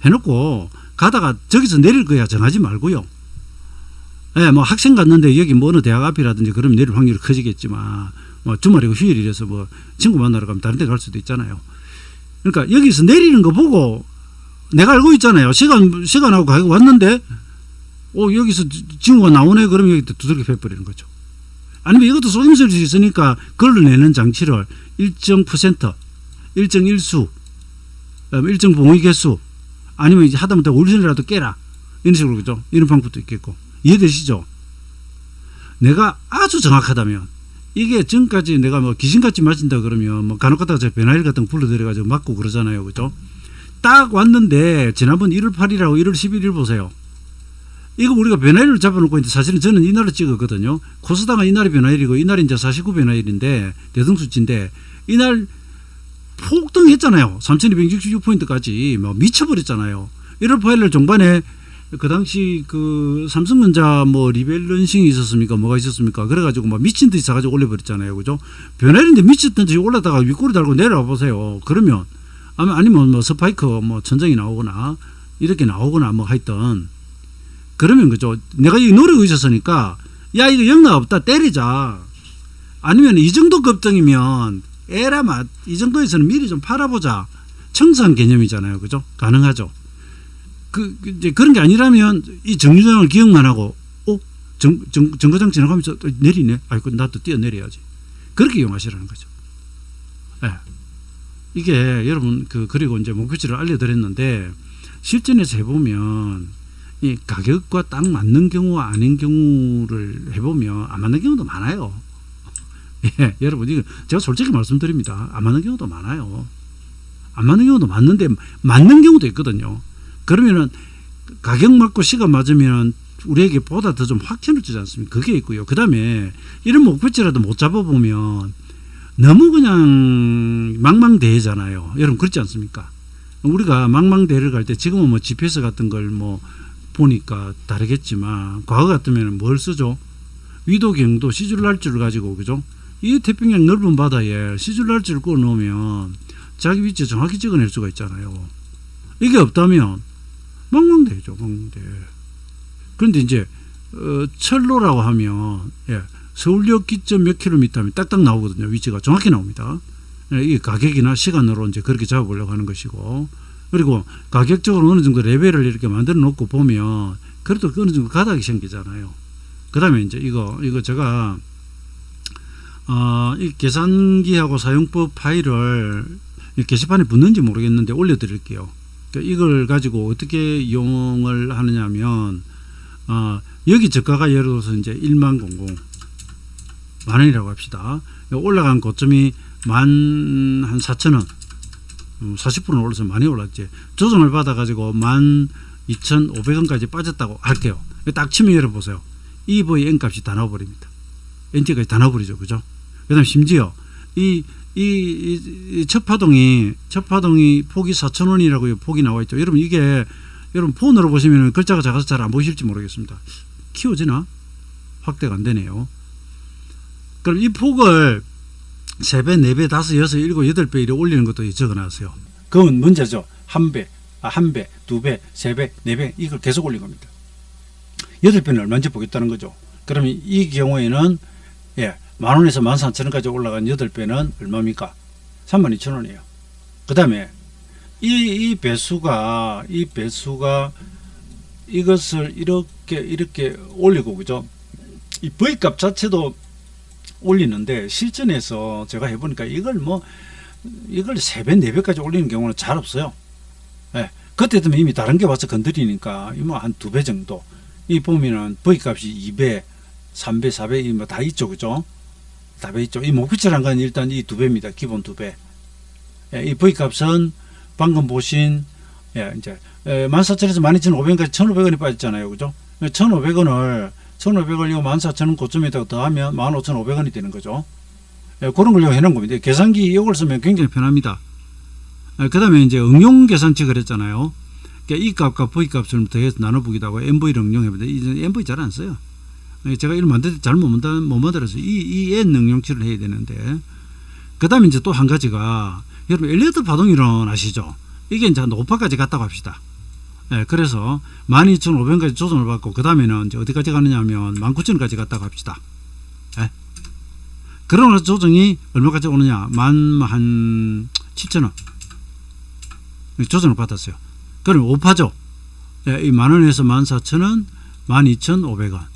해놓고 가다가 저기서 내릴 거야 정하지 말고요. 뭐 학생 갔는데 여기 뭐 어느 대학 앞이라든지 그러면 내릴 확률이 커지겠지만 주말이고 휴일이라서 친구 만나러 가면 다른 데 갈 수도 있잖아요. 그러니까 여기서 내리는 거 보고 내가 알고 있잖아요. 시간하고 가고 왔는데 여기서 친구가 나오네 그러면 여기 두들겨 패버리는 거죠. 아니면 이것도 속임수일 수 있으니까 그걸 내는 장치를 일정 %, 일정 일수, 일정 봉의 개수 아니면 이제 하다못해 울선이라도 깨라 이런 식으로 그죠? 이런 방법도 있겠고 이해되시죠? 내가 아주 정확하다면 이게 지금까지 내가 귀신같이 맞은다 그러면 간혹 가다가 저 베나일 같은 거 불러들여가지고 맞고 그러잖아요. 그죠? 딱 왔는데 지난번 1월 8일하고 1월 11일 보세요. 이거 우리가 베나일을 잡아놓고 있는데 사실은 저는 이날을 찍었거든요. 코스닥은 이날이 베나일이고 이날이 이제 49 베나일인데 대등수치인데 이날 폭등했잖아요. 3266포인트까지 미쳐버렸잖아요. 1월 8일 종반에 그 당시 그 삼성전자 리밸런싱이 있었습니까? 뭐가 있었습니까? 그래가지고 미친 듯이 사가지고 올려버렸잖아요. 그죠? 변화인데 미쳤던 듯이 올라다가 윗꼬리 달고 내려와 보세요. 그러면 아니면 스파이크 천정이 나오거나 이렇게 나오거나 하여튼 그러면 그죠? 내가 이 노력이 있었으니까 야 이거 영락 없다 때리자. 아니면 이 정도 급등이면 에라마 이 정도에서는 미리 좀 팔아보자. 청산 개념이잖아요. 그죠? 가능하죠. 이제 그런 게 아니라면 이 정류장을 기억만 하고 정거장 지나가면서 내리네. 아이고 나도 뛰어내려야지. 그렇게 이용하시라는 거죠. 이게 여러분 그리고 이제 목표치를 알려드렸는데 실전에서 해보면 이 가격과 딱 맞는 경우와 아닌 경우를 해보면 안 맞는 경우도 많아요. 여러분 이거 제가 솔직히 말씀드립니다. 안 맞는 경우도 많아요. 안 맞는 경우도 많는데 맞는 경우도 있거든요. 그러면은 가격 맞고 시간 맞으면 우리에게 보다 더 좀 확신을 주지 않습니까? 그게 있고요. 그 다음에 이런 목표치라도 못 잡아보면 너무 그냥 망망대해잖아요. 여러분 그렇지 않습니까? 우리가 망망대해를 갈 때 지금은 GPS 같은 걸 보니까 다르겠지만 과거 같으면 뭘 쓰죠? 위도 경도 시줄 날짜를 가지고 그죠? 이 태평양 넓은 바다에 시줄 날짜를 꺼 놓으면 자기 위치 정확히 찍어낼 수가 있잖아요. 이게 없다면 망망대해죠. 망망대. 그런데 이제 철로라고 하면 서울역 기점 몇 킬로미터면 딱딱 나오거든요. 위치가 정확히 나옵니다. 이 가격이나 시간으로 이제 그렇게 잡아보려고 하는 것이고, 그리고 가격적으로 어느 정도 레벨을 이렇게 만들어 놓고 보면 그래도 어느 정도 가닥이 생기잖아요. 그 다음에 이제 이거 제가 이 계산기하고 사용법 파일을 게시판에 붙는지 모르겠는데 올려드릴게요. 그러니까 이걸 가지고 어떻게 이용을 하느냐면 여기 저가가 예를 들어서 이제 10,000 만원이라고 합시다. 올라간 고점이 14,000원, 40% 올라서 많이 올랐지. 조정을 받아가지고 12,500원까지 빠졌다고 할게요. 딱 치면 열어보세요. EV N값이 다 나와버립니다. NT까지 다 나와버리죠. 그죠? 그 다음 심지어 이 첫 파동이 폭이 4,000원이라고 폭이 나와 있죠. 여러분 이게 여러분 폰으로 보시면 글자가 작아서 잘 안 보이실지 모르겠습니다. 키워지나? 확대가 안 되네요. 그럼 이 폭을 3배, 4배, 5, 6, 7, 8배 이렇게 올리는 것도 적어놨어요. 그건 문제죠. 1배, 1배, 2배, 3배, 4배 이걸 계속 올린 겁니다. 8배는 얼마인지 보겠다는 거죠. 그러면 이 경우에는 만원에서 13,000원까지 올라간 8배는 얼마입니까? 32,000원이에요. 그 다음에 이 배수가 이것을 이렇게 올리고, 그죠? 이 V값 자체도 올리는데 실전에서 제가 해보니까 이걸 3배, 4배까지 올리는 경우는 잘 없어요. 그때 되면 이미 다른 게 와서 건드리니까 한 2배 정도. 이 보면은 V값이 2배, 3배, 4배 다 있죠, 그죠? 다 있죠. 이 목표치란 건 일단 이 2배입니다. 기본 2배. 이 V값은 방금 보신 이제 14,000원에서 12,500원까지 1,500원이 빠졌잖아요, 그죠? 1,500원을 이거 14,000원 고점에다가 더하면 15,500원이 되는 거죠. 그런 걸 해놓은 겁니다. 계산기 이걸 쓰면 굉장히 편합니다. 그 다음에 이제 응용 계산치 그랬잖아요. 그러니까 이 값과 V 값을 더해서 나눠보기도 하고 MV를 응용해보다 이제 MV 잘 안 써요. 제가 이걸 만들 때 잘못 못 만들어서 이 N 응용치를 해야 되는데, 그 다음에 이제 또 한 가지가, 여러분 엘리어트 파동이론 아시죠? 이게 이제 노파까지 갔다고 합시다. 그래서 12,500원까지 조정을 받고 그 다음에는 이제 어디까지 가느냐면 19,000원까지 갔다고 합시다. 그러나 조정이 얼마까지 오느냐? 17,000원 조정을 받았어요. 그럼 5파죠. 이 만원에서 14,000원, 12,500원.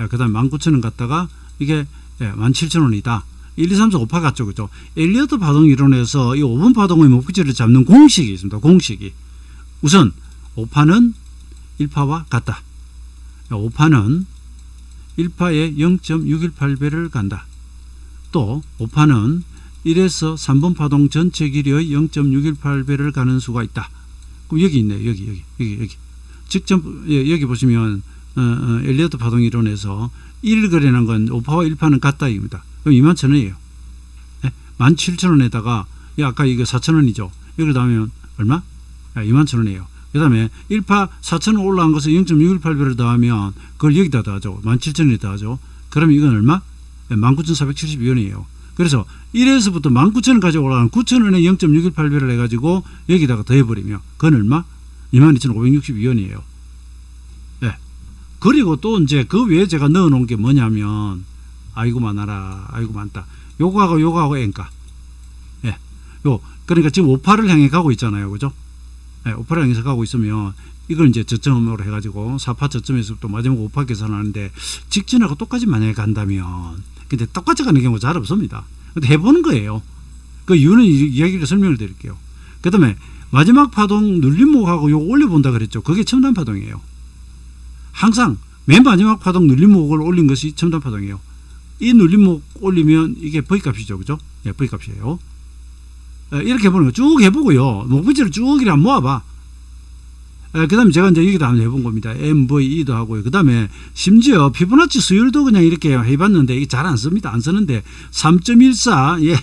그 다음에 19,000원 갔다가 이게 17,000원이다. 1, 2, 3, 4, 5파 같죠, 그죠? 엘리어트 파동 이론에서 이 5분 파동의 목표치를 잡는 공식이 있습니다. 공식이. 우선 5파는 1파와 같다. 5파는 1파에 0.618배를 간다. 또 5파는 1에서 3번 파동 전체 길이의 0.618배를 가는 수가 있다. 그럼 여기 있네요. 여기. 직접 여기 보시면 엘리어트 파동 이론에서 1거래는 건 5파와 1파는 같다 입니다. 그럼 21,000원이에요. 17,000원에다가 아까 이거 4,000원이죠. 여기를 더하면 얼마? 21,000원이에요. 그 다음에 1파 4,000원 올라간 것을 0.618배를 더하면 그걸 여기다 더하죠. 17,000원에 더하죠. 그러면 이건 얼마? 19,472원이에요. 그래서 1에서부터 19,000원까지 올라가는 9,000원에 0.618배를 해가지고 여기다가 더해버리면 그건 얼마? 22,562원이에요. 그리고 또 이제 그 외에 제가 넣어 놓은 게 뭐냐면, 아이고 많아라, 아이고 많다. 요거하고 N가. 그러니까 지금 5파를 향해 가고 있잖아요, 그죠? 5파를 향해서 가고 있으면 이걸 이제 저점으로 해가지고 4파 저점에서부터 마지막 5파 계산하는데 직전하고 똑같이 만약에 간다면, 근데 똑같이 가는 경우 잘 없습니다. 근데 해보는 거예요. 그 이유는 이야기를 설명을 드릴게요. 그 다음에 마지막 파동 눌림목하고 요거 올려본다 그랬죠. 그게 첨단 파동이에요. 항상 맨 마지막 파동 눌림목을 올린 것이 첨단 파동이에요. 이 눌림목 올리면 이게 V값이죠, 그죠? V값이에요. 이렇게 해보는 거 쭉 해보고요. 목표치를 쭉 이렇게 모아봐. 그 다음에 제가 이제 여기다 한번 해본 겁니다. MVE도 하고요. 그 다음에 심지어 피보나치 수율도 그냥 이렇게 해봤는데 이게 잘 안 씁니다. 안 쓰는데 3.14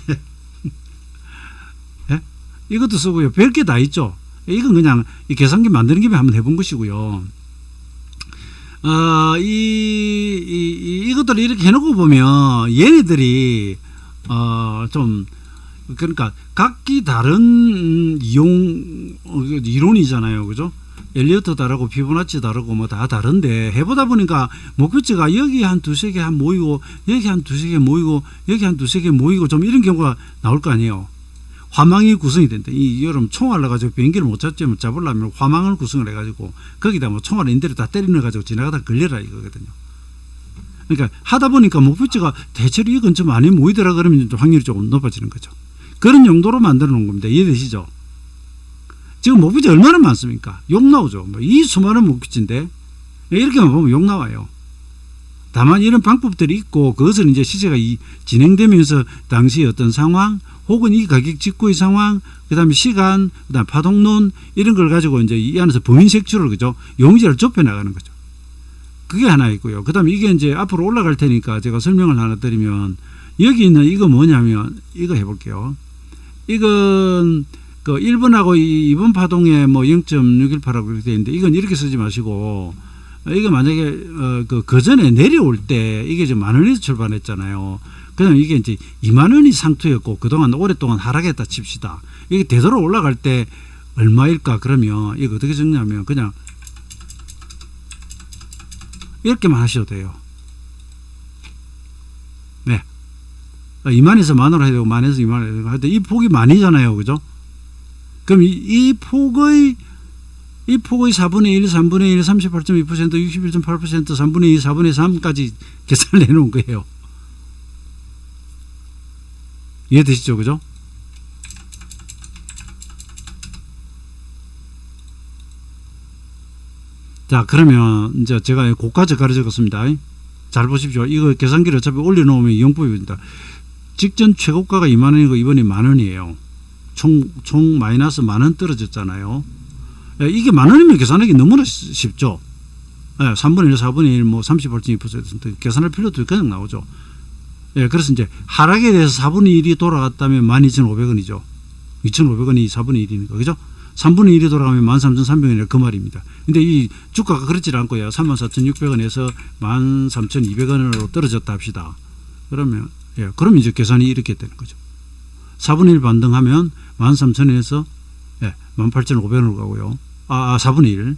이것도 쓰고요. 별게 다 있죠. 이건 그냥 이 계산기 만드는 김에 한번 해본 것이고요. 이것들을 이렇게 해놓고 보면 얘네들이 좀 그러니까 각기 다른 이론이잖아요, 그죠? 엘리어트 다르고 피보나치 다르고 뭐 다 다른데 해보다 보니까 목표치가 여기 한 두세 개 한 모이고 여기 한 두세 개 모이고 여기 한 두세 개 모이고 좀 이런 경우가 나올 거 아니에요. 화망이 구성이 된다. 이 여러분 총알을 가지고 비행기를 못 잡으려면 화망을 구성을 해가지고 거기다 뭐 총알 인대를 다 때리는 가지고 지나가다 걸려라 이거거든요. 그러니까 하다 보니까 목표치가 대체로 이건 좀 많이 모이더라 그러면 좀 확률이 조금 높아지는 거죠. 그런 용도로 만들어 놓은 겁니다. 이해되시죠? 지금 목표치 얼마나 많습니까? 욕 나오죠. 이 수많은 목표치인데 이렇게만 보면 욕 나와요. 다만 이런 방법들이 있고 그것은 이제 시세가 진행되면서 당시 어떤 상황 혹은 이 가격 직후의 상황, 그 다음에 시간, 그 다음에 파동론 이런 걸 가지고 이제 이 안에서 범위 색출을 그죠? 용의자를 좁혀 나가는 거죠. 그게 하나 있고요. 그 다음에 이게 이제 앞으로 올라갈 테니까 제가 설명을 하나 드리면 여기 있는 이거 뭐냐면 이거 해볼게요. 이건 그 1번하고 2번 파동에 뭐 0.618하고 이렇게 되어 있는데 이건 이렇게 쓰지 마시고 이거 만약에 그 전에 내려올 때 이게 좀 10,000원에서 출발했잖아요. 그다음 이게 이제 20,000원이 상투였고 그동안 오랫동안 하락했다 칩시다. 이게 되도록 올라갈 때 얼마일까? 그러면 이거 어떻게 적냐면 그냥 이렇게만 하셔도 돼요. 네. 2만에서 만으로 해야 되고 만에서 2만으로 해야 되고 하여튼 이 폭이 만이잖아요. 그죠? 그럼 이 폭의 4분의 1, 3분의 1, 38.2%, 61.8%, 3분의 2, 4분의 3까지 계산을 해놓은 거예요. 이해되시죠? 그죠? 자, 그러면 이제 제가 고까지 가르쳐 줬습니다. 잘 보십시오. 이거 계산기를 어차피 올려놓으면 이용법입니다. 직전 최고가가 2만원이고 이번에 만원이에요. 총 마이너스 만원 떨어졌잖아요. 이게 만원이면 계산하기 너무나 쉽죠. 3분의 1, 4분의 1, 뭐 38.2% 계산할 필요도 없이 그냥 나오죠. 그래서 이제 하락에 대해서 4분의 1이 돌아갔다면 12,500원이죠. 2,500원이 4분의 1이니까. 그죠? 3분의 1이 돌아가면 13,300원이라 그 말입니다. 근데 이 주가가 그렇지 않고요. 34,600원에서 13,200원으로 떨어졌다 합시다. 그러면, 그럼 이제 계산이 이렇게 되는 거죠. 4분의 1 반등하면 13,000원에서 18,500원으로 가고요. 4분의 1.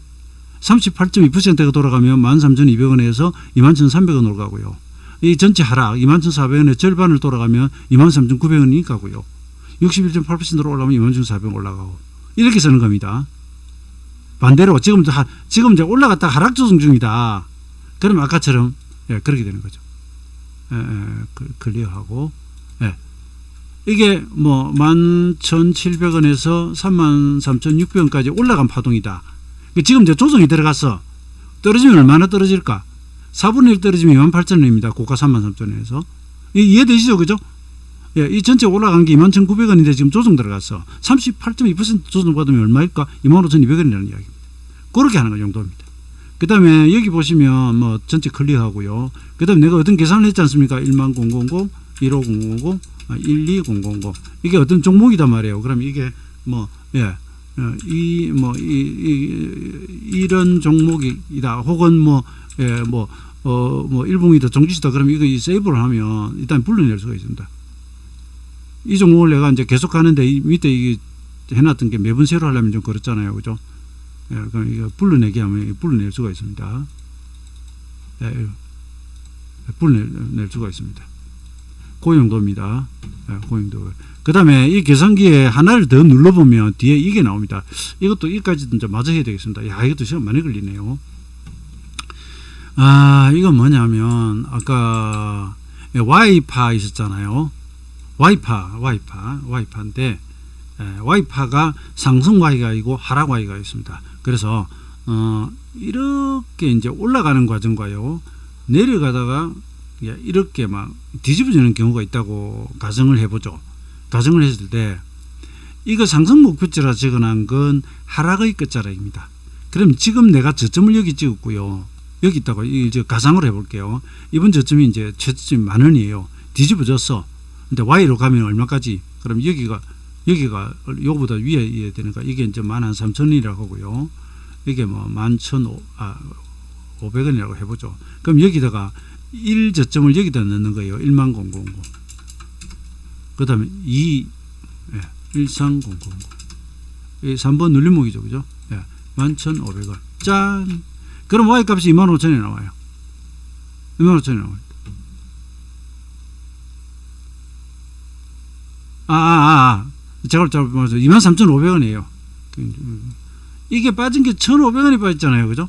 38.2%가 돌아가면 13,200원에서 21,300원으로 가고요. 이 전체 하락 21,400원의 절반을 돌아가면 23,900원이 가고요. 61.8%로 올라가면 21,400원 올라가고. 이렇게 쓰는 겁니다. 반대로 지금 이제 올라갔다가 하락 조정 중이다. 그럼 아까처럼 그렇게 되는 거죠. 클리어하고 이게 뭐 11,700원에서 33,600원까지 올라간 파동이다. 지금 이제 조정이 들어갔어. 떨어지면 얼마나 떨어질까? 4분의 1 떨어지면 28,000원입니다. 고가 33,000원에서. 이해되시죠? 그죠? 이 전체 올라간 게 21,900원인데 지금 조정 들어갔어. 38.2% 조정 받으면 얼마일까? 25,200원이라는 이야기입니다. 그렇게 하는 거 정도입니다. 그 다음에 여기 보시면 뭐 전체 클리어하고요. 그 다음에 내가 어떤 계산을 했지 않습니까? 10,000, 15000, 12000. 이게 어떤 종목이단 말이에요. 그럼 이게 뭐, 이런 종목이다. 혹은 일봉이다, 종지시다. 그러면 이거 세이브를 하면 일단 불러낼 수가 있습니다. 이 종목을 내가 이제 계속 가는데 이 밑에 이게 해놨던 게 매분 세로 하려면 좀 그렇잖아요. 그죠? 그럼 이거 불러내기 하면 불러낼 수가 있습니다. 불러낼 수가 있습니다. 그 정도입니다. 그 정도. 그 다음에 이 계산기에 하나를 더 눌러보면 뒤에 이게 나옵니다. 이것도 이까지도 이제 맞아 해야 되겠습니다. 이것도 시간 많이 걸리네요. 이건 뭐냐면, 아까 Y파 있었잖아요. Y파인데, Y파가 상승 Y가 있고 하락 Y가 있습니다. 그래서, 이렇게 이제 올라가는 과정과요, 내려가다가 이렇게 막 뒤집어지는 경우가 있다고 가정을 해보죠. 가정을 했을 때 이거 상승 목표치라 적어놓은 건 하락의 끝자락입니다. 그럼 지금 내가 저점을 여기 찍었고요. 여기 있다고 이제 가상으로 해볼게요. 이번 저점이 이제 최저점이 만원이에요. 뒤집어졌어. 근데 Y로 가면 얼마까지? 그럼 여기가 요거보다 위에 되니까 이게 이제 13,000원이라고 하고요. 이게 뭐 11,500원이라고 해보죠. 그럼 여기다가 1저점을 여기다 넣는 거예요. 10,000. 그 다음에 13,000. 3번 눌림목이죠. 그죠? 11,500원. 짠! 그럼 Y값이 25,000원이 나와요. 25,000원이 나와요. 제가 잘못 말해서 23,500원이에요. 이게 빠진 게 1,500원이 빠졌잖아요. 그죠?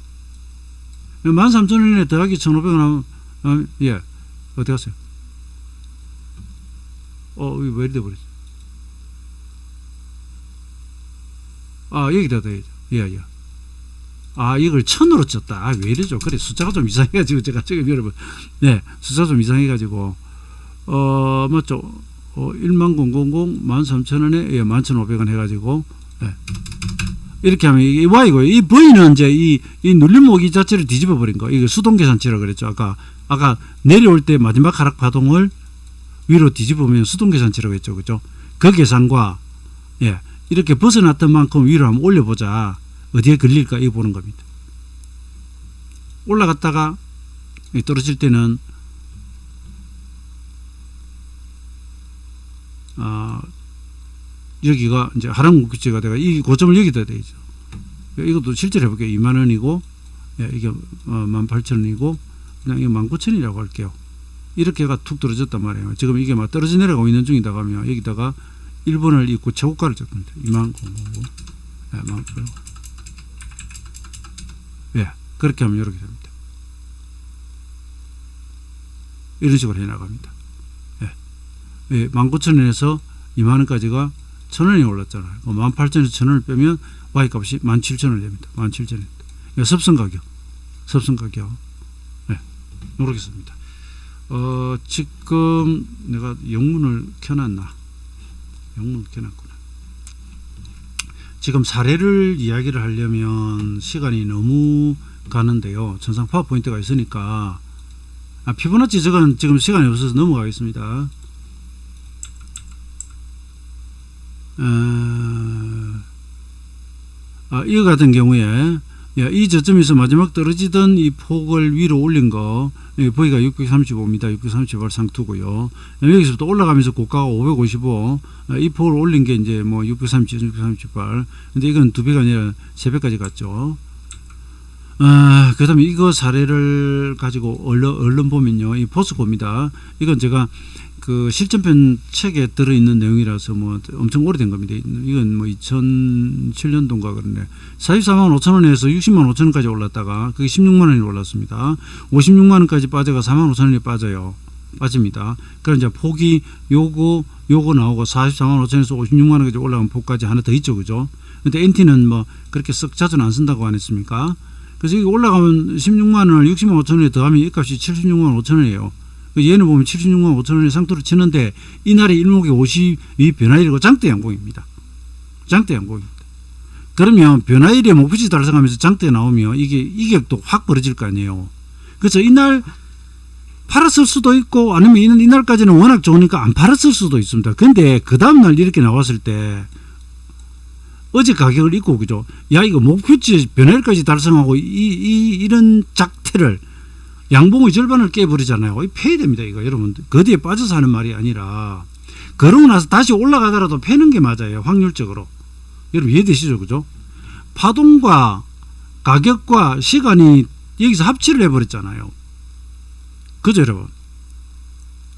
13,000원에 더하기 1,500원 하면, 어디 갔어요? 왜 이래 버렸어? 여기다 더해야죠. 이걸 1,000으로 쳤다. 왜 이러죠? 그래, 숫자가 좀 이상해가지고, 제가 지금 여러분, 숫자가 좀 이상해가지고, 맞죠? 10,000, 13,000원에, 11,500원 해가지고, 이렇게 하면 이 Y고요. 이 V는 이제 이 눌림목 이 자체를 뒤집어 버린 거. 이거 수동계산치라고 그랬죠. 아까 내려올 때 마지막 하락 파동을 위로 뒤집으면 수동계산치라고 했죠. 그죠? 그 계산과, 이렇게 벗어났던 만큼 위로 한번 올려보자. 어디에 걸릴까? 이거 보는 겁니다. 올라갔다가 떨어질 때는, 여기가 이제 하락 목표치가 돼가 이 고점을 여기다 되죠. 이것도 실제로 해볼게요. 2만 원이고, 예, 이게 18,000원이고, 그냥 이거 19,000원이라고 할게요. 이렇게가 툭 떨어졌단 말이에요. 지금 이게 막 떨어져 내려가고 있는 중이다 하면 여기다가 1번을 읽고 최고가를 적습니다. 2만 9,000원. 예, 19,000원. 예, 그렇게 하면 이렇게 됩니다. 이런 식으로 해나갑니다. 예, 예, 19,000원에서 2만원까지가 1,000원이 올랐잖아요. 18,000원에서 1,000원을 빼면 Y값이 17,000원 됩니다. 17,000원. 예, 섭선 가격. 예, 이렇게 씁니다. 지금 내가 영문을 켜놨나? 영문을 켜놨구나. 지금 사례를 이야기를 하려면 시간이 너무 가는데요. 전상 파워포인트가 있으니까 피보나치 저건 지금 시간이 없어서 넘어가겠습니다. 이거 같은 경우에 이 저점에서 마지막 떨어지던 이 폭을 위로 올린 거 보기가 635입니다. 638 상투고요. 여기서부터 올라가면서 고가가 555, 이 폭을 올린 게 이제 뭐 637, 638. 근데 이건 2배가 아니라 3배까지 갔죠. 그 다음에 이거 사례를 가지고 얼른 보면요. 이 포스코입니다. 이건 제가 그 실전편 책에 들어있는 내용이라서 뭐 엄청 오래된 겁니다. 이건 뭐 2007년도인가 그러네. 44만 5천원에서 60만 5천원까지 올랐다가 그게 16만 원이 올랐습니다. 56만 원까지 빠져가 4만 5천원이 빠집니다. 그럼 이제 폭이 요거 나오고 44만 5천원에서 56만 원까지 올라간 폭까지 하나 더 있죠. 그죠? 근데 NT는 뭐 그렇게 썩 자주는 안 쓴다고 안 했습니까? 그래서 이게 올라가면 16만 원을 60만 5천원에 더하면 이 값이 76만 5천원이에요. 얘는 보면 76만 5천원의 상투를 치는데 이날의 일목의 50이 변화일이고 장대 양봉입니다. 장대 양봉입니다. 그러면 변화일의 목표치 달성하면서 장대 나오면 이게 이격도 확 벌어질 거 아니에요. 그래서 이날 팔았을 수도 있고 아니면 이날까지는 워낙 좋으니까 안 팔았을 수도 있습니다. 근데 그 다음날 이렇게 나왔을 때 어제 가격을 잊고 그죠? 야 이거 목표치 변화일까지 달성하고 이런 작태를 양봉의 절반을 깨버리잖아요. 패야 이거 여러분들. 그 뒤에 빠져서 하는 말이 아니라 그러고 나서 다시 올라가더라도 패는 게 맞아요. 확률적으로. 여러분 이해되시죠? 그죠? 파동과 가격과 시간이 여기서 합치를 해버렸잖아요. 그죠 여러분?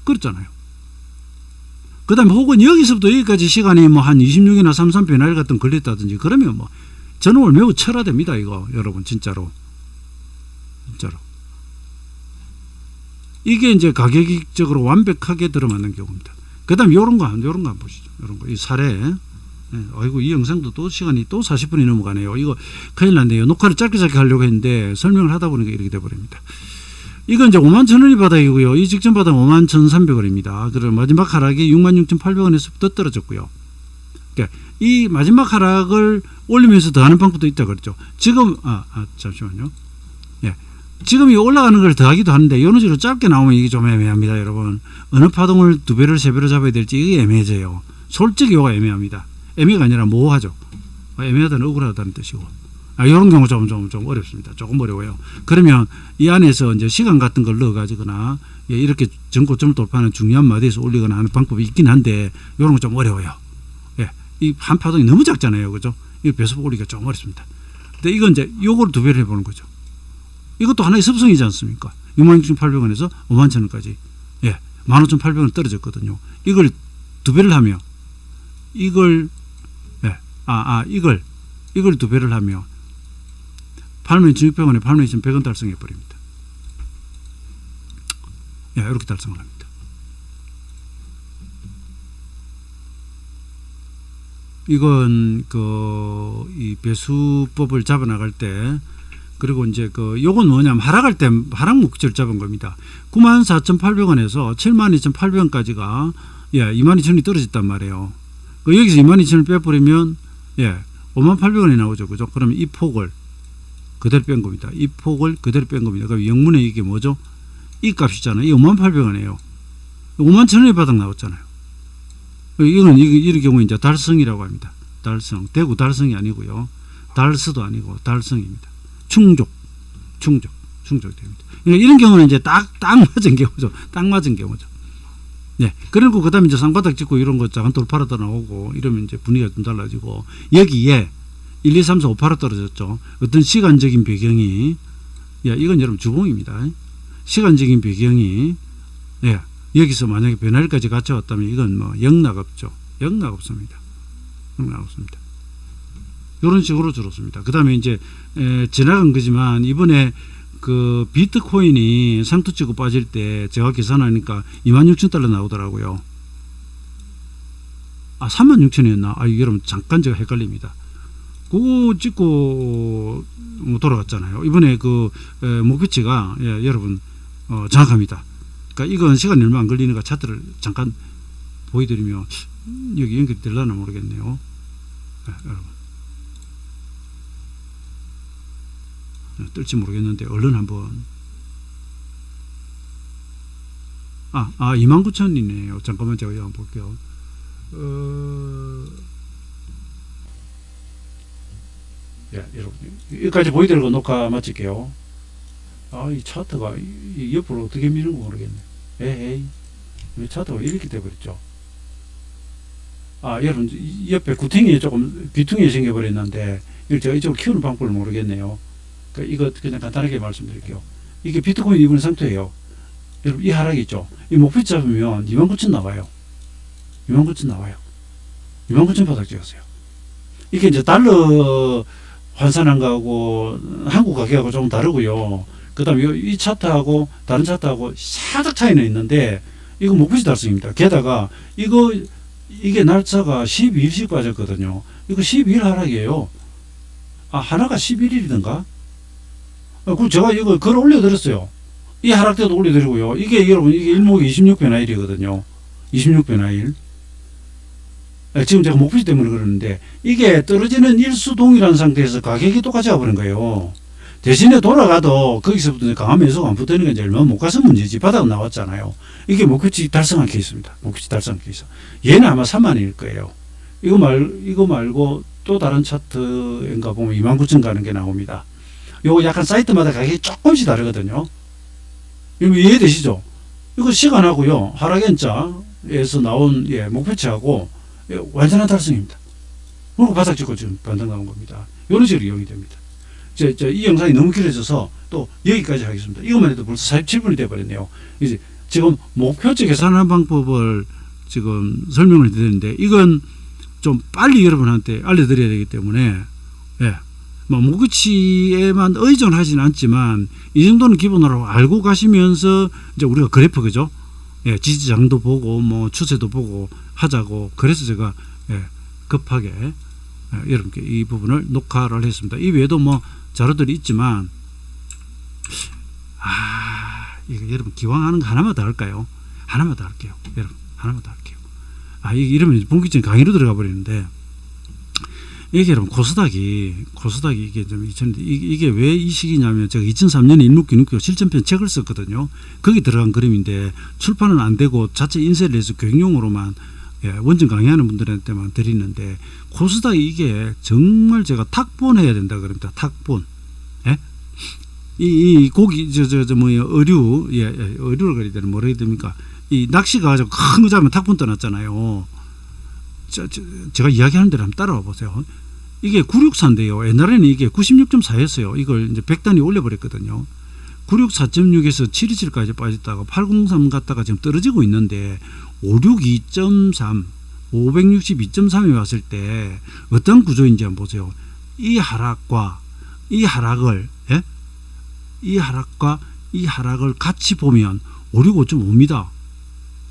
그렇잖아요. 그 다음에 혹은 여기서부터 여기까지 시간이 뭐 한 26이나 33 변화일 같은 걸렸다든지 그러면 뭐 저놈을 매우 철화됩니다. 이거 여러분 진짜로. 이게 이제 가격적으로 완벽하게 들어맞는 경우입니다. 그 다음 요런 거 한번 보시죠. 요런 거. 이 사례. 아이고, 이 영상도 또 시간이 또 40분이 넘어가네요. 이거 큰일 났네요. 녹화를 짧게 하려고 했는데 설명을 하다 보니까 이렇게 돼버립니다. 이건 이제 51,000원이 바닥이고요. 이 직전 바닥 51,300원입니다. 그리고 마지막 하락이 66,800원에서부터 떨어졌고요. 그러니까 이 마지막 하락을 올리면서 더하는 방법도 있다 그랬죠. 지금, 잠시만요. 지금 이 올라가는 걸 더하기도 하는데 이런 식으로 짧게 나오면 이게 좀 애매합니다. 여러분 어느 파동을 2배를 3배를 잡아야 될지 이게 애매해져요. 솔직히 이거 애매합니다. 애매가 아니라 모호하죠. 애매하다는 억울하다는 뜻이고 이런 경우 좀 어렵습니다. 조금 어려워요. 그러면 이 안에서 이제 시간 같은 걸 넣어 가지거나 이렇게 전고점을 돌파하는 중요한 마디에서 올리거나 하는 방법이 있긴 한데 이런 거 좀 어려워요. 이 한 파동이 너무 작잖아요. 그죠? 이 배수복 올리기가 좀 어렵습니다. 근데 이건 이제 요걸 2배를 해보는 거죠. 이것도 하나의 습성이지 않습니까? 66,800원에서 51,000원까지 15,800원 떨어졌거든요. 이걸 2배를 하면 이걸 2배를 하면 82,600원에 82,100원 달성해 버립니다. 이렇게 달성을 합니다. 이건 이 배수법을 잡아 나갈 때 그리고 이제 요건 뭐냐면 하락할 때 하락 목표를 잡은 겁니다. 94,800원에서 72,800원까지가 22,000원이 떨어졌단 말이에요. 여기서 22,000원을 빼버리면 58,000원이 나오죠. 그죠? 그러면 이 폭을 그대로 뺀 겁니다. 이 폭을 그대로 뺀 겁니다. 그럼 영문에 이게 뭐죠? 이 값이잖아요. 이 58,000원이에요. 51,000원이 바닥 나왔잖아요. 이건 이런 경우에 이제 달성이라고 합니다. 달성. 대구 달성이 아니고요. 달스도 아니고 달성입니다. 충족됩니다. 그러니까 이런 경우는 이제 딱 맞은 경우죠. 딱 맞은 경우죠. 네. 그리고 그다음에 이제 쌍바닥 찍고 이런 거 작은 돌파로 나오고 이러면 이제 분위기가 좀 달라지고 여기에 1, 2, 3, 4, 5파로 떨어졌죠. 어떤 시간적인 배경이 이건 여러분 주봉입니다. 시간적인 배경이 여기서 만약에 변화일까지 같이 왔다면 이건 뭐 영락 없죠. 영락 없습니다. 영락 없습니다. 이런 식으로 줄었습니다. 그 다음에 이제 지나간 거지만 이번에 그 비트코인이 상투 치고 빠질 때 제가 계산하니까 26,000달러 나오더라고요. 36,000이었나? 여러분 잠깐 제가 헷갈립니다. 그거 찍고 돌아갔잖아요. 이번에 그 목표치가 여러분 정확합니다. 그러니까 이건 시간이 얼마 안 걸리니까 차트를 잠깐 보여드리면 여기 연결될려나 모르겠네요. 여러분 뜰지 모르겠는데 얼른 한번 29,000이네요. 잠깐만 제가 한번 볼게요. 여러분 여기까지 보여드리고 녹화 마칠게요. 이 차트가 이 옆으로 어떻게 미는 거 모르겠네. 에이 이 차트가 이렇게 돼버렸죠. 여러분 옆에 구탱이 조금 귀퉁이 생겨버렸는데 이걸 제가 이쪽으로 키우는 방법을 모르겠네요. 그러니까 이거 그냥 간단하게 말씀드릴게요. 이게 비트코인 이번 상태예요. 여러분 이 하락이 있죠. 이 목표 잡으면 29,000 나와요. 29,000 나와요. 29,000 바닥 찍었어요. 이게 이제 달러 환산한 거하고 한국 가격하고 좀 다르고요. 그 다음에 이 차트하고 다른 차트하고 살짝 차이는 있는데 이거 목표치 달성입니다. 게다가 이게 날짜가 12일씩 빠졌거든요. 이거 12일 하락이에요. 하나가 11일이던가? 그럼 제가 이거 글 올려드렸어요. 이 하락 때도 올려드리고요. 이게 여러분 이게 일목이 26변화일이거든요. 26변화일. 지금 제가 목표치 때문에 그러는데 이게 떨어지는 일수 동일한 상태에서 가격이 똑같이 와버린 거예요. 대신에 돌아가도 거기서부터 강한 매수가 안 붙는 게 얼마 못 가서 문제지. 바닥은 나왔잖아요. 이게 목표치 달성한 케이스입니다. 목표치 달성한 케이스. 얘는 아마 3만일 거예요. 이거 말고 또 다른 차트인가 보면 29,000 가는 게 나옵니다. 요거 약간 사이트마다 가격이 조금씩 다르거든요. 이거 이해되시죠? 이거 시간하고요. 하락연자에서 나온 목표치하고 완전한 달성입니다. 그리고 바닥 찍고 지금 반등 나온 겁니다. 이런 식으로 이용이 됩니다. 이 영상이 너무 길어져서 또 여기까지 하겠습니다. 이것만 해도 벌써 47분이 돼버렸네요. 이제 지금 목표치 계산하는 방법을 지금 설명을 드리는데 이건 좀 빨리 여러분한테 알려드려야 되기 때문에 목표치에만 의존하지는 않지만 이 정도는 기본으로 알고 가시면서 이제 우리가 그래프 그죠? 지지장도 보고 뭐 추세도 보고 하자고 그래서 제가 급하게 여러분께 이 부분을 녹화를 했습니다. 이 외에도 뭐 자료들이 있지만 이거 여러분 기왕 하는 거 하나만 더 할까요? 하나만 더 할게요. 여러분 하나만 더 할게요. 이러면 본격적인 강의로 들어가 버리는데 이게 여러분 코스닥이 이게 좀 이게 왜 이 시기냐면 제가 2003년에 1696 실전편 책을 썼거든요. 거기 들어간 그림인데 출판은 안 되고 자체 인쇄를 해서 교육용으로만 원전 강의하는 분들한테만 드리는데 코스닥이 이게 정말 제가 탁본해야 된다 그럽니다. 탁본. 이 고기 의류를 그려야 되는 뭐라 해야 됩니까? 이 낚시가 가지고 큰 거 잡으면 탁본 떠났잖아요. 제가 이야기하는 대로 한번 따라와 보세요. 이게 964인데요. 옛날에는 이게 96.4였어요. 이걸 이제 100단위 올려버렸거든요. 964.6에서 727까지 빠졌다가 803 갔다가 지금 떨어지고 있는데 562.3, 562.3에 왔을 때 어떤 구조인지 한번 보세요. 이 하락과 이 하락을 같이 보면 565.5입니다.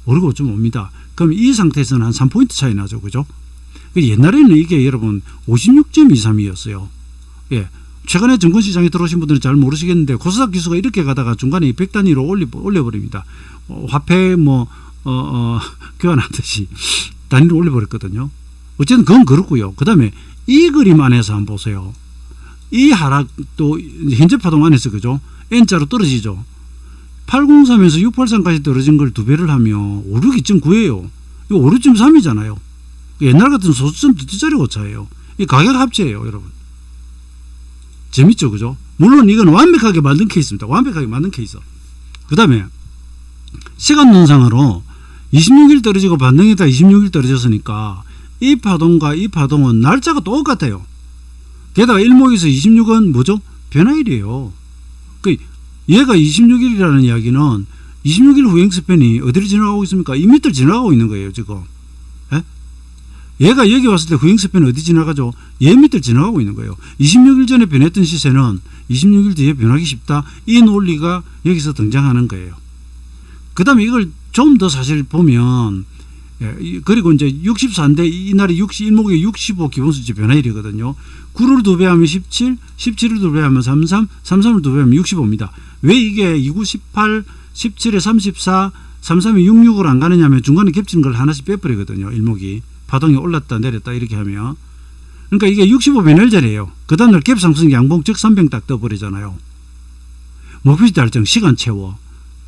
565.5입니다. 그럼 이 상태에서는 한 3포인트 차이 나죠. 그죠? 옛날에는 이게 여러분 56.23이었어요. 최근에 증권시장에 들어오신 분들은 잘 모르시겠는데 코스닥 지수가 이렇게 가다가 중간에 이 100단위로 올려버립니다. 화폐 교환하듯이 단위로 올려버렸거든요. 어쨌든 그건 그렇고요. 그 다음에 이 그림 안에서 한번 보세요. 이 하락도 현재 파동 안에서 그죠? N자로 떨어지죠. 803에서 683까지 떨어진 걸 2배를 하면 562.9예요. 이거 56.3이잖아요. 옛날 같은 소수점 2자리 오차예요. 이 가격 합체예요, 여러분. 재밌죠, 그죠? 물론 이건 완벽하게 만든 케이스입니다. 완벽하게 만든 케이스. 그 다음에 시간 눈상으로 26일 떨어지고 반등했다 26일 떨어졌으니까 이 파동과 이 파동은 날짜가 똑같아요. 게다가 일목에서 26은 뭐죠? 변화일이에요. 그 얘가 26일이라는 이야기는 26일 후행 스팬이 어디를 지나가고 있습니까? 이 밑을 지나가고 있는 거예요 지금. 예? 얘가 여기 왔을 때 후행 스팬이 어디 지나가죠? 얘 밑을 지나가고 있는 거예요. 26일 전에 변했던 시세는 26일 뒤에 변하기 쉽다. 이 논리가 여기서 등장하는 거예요. 그 다음에 이걸 좀 더 사실 보면, 예, 그리고 이제 64인데 이날이 일목에 65 기본수치 변화일이거든요. 9를 2배하면 17, 17을 2배하면 33, 33을 2배하면 65입니다. 왜 이게 29, 18, 17에 34, 33에 66을 안 가느냐면 중간에 겹치는 걸 하나씩 빼버리거든요. 일목이. 파동이 올랐다 내렸다 이렇게 하면. 그러니까 이게 65 변화일자리예요. 그 다음날 갭상승 양봉 즉 3병 딱 떠버리잖아요. 목표시 달성 시간 채워.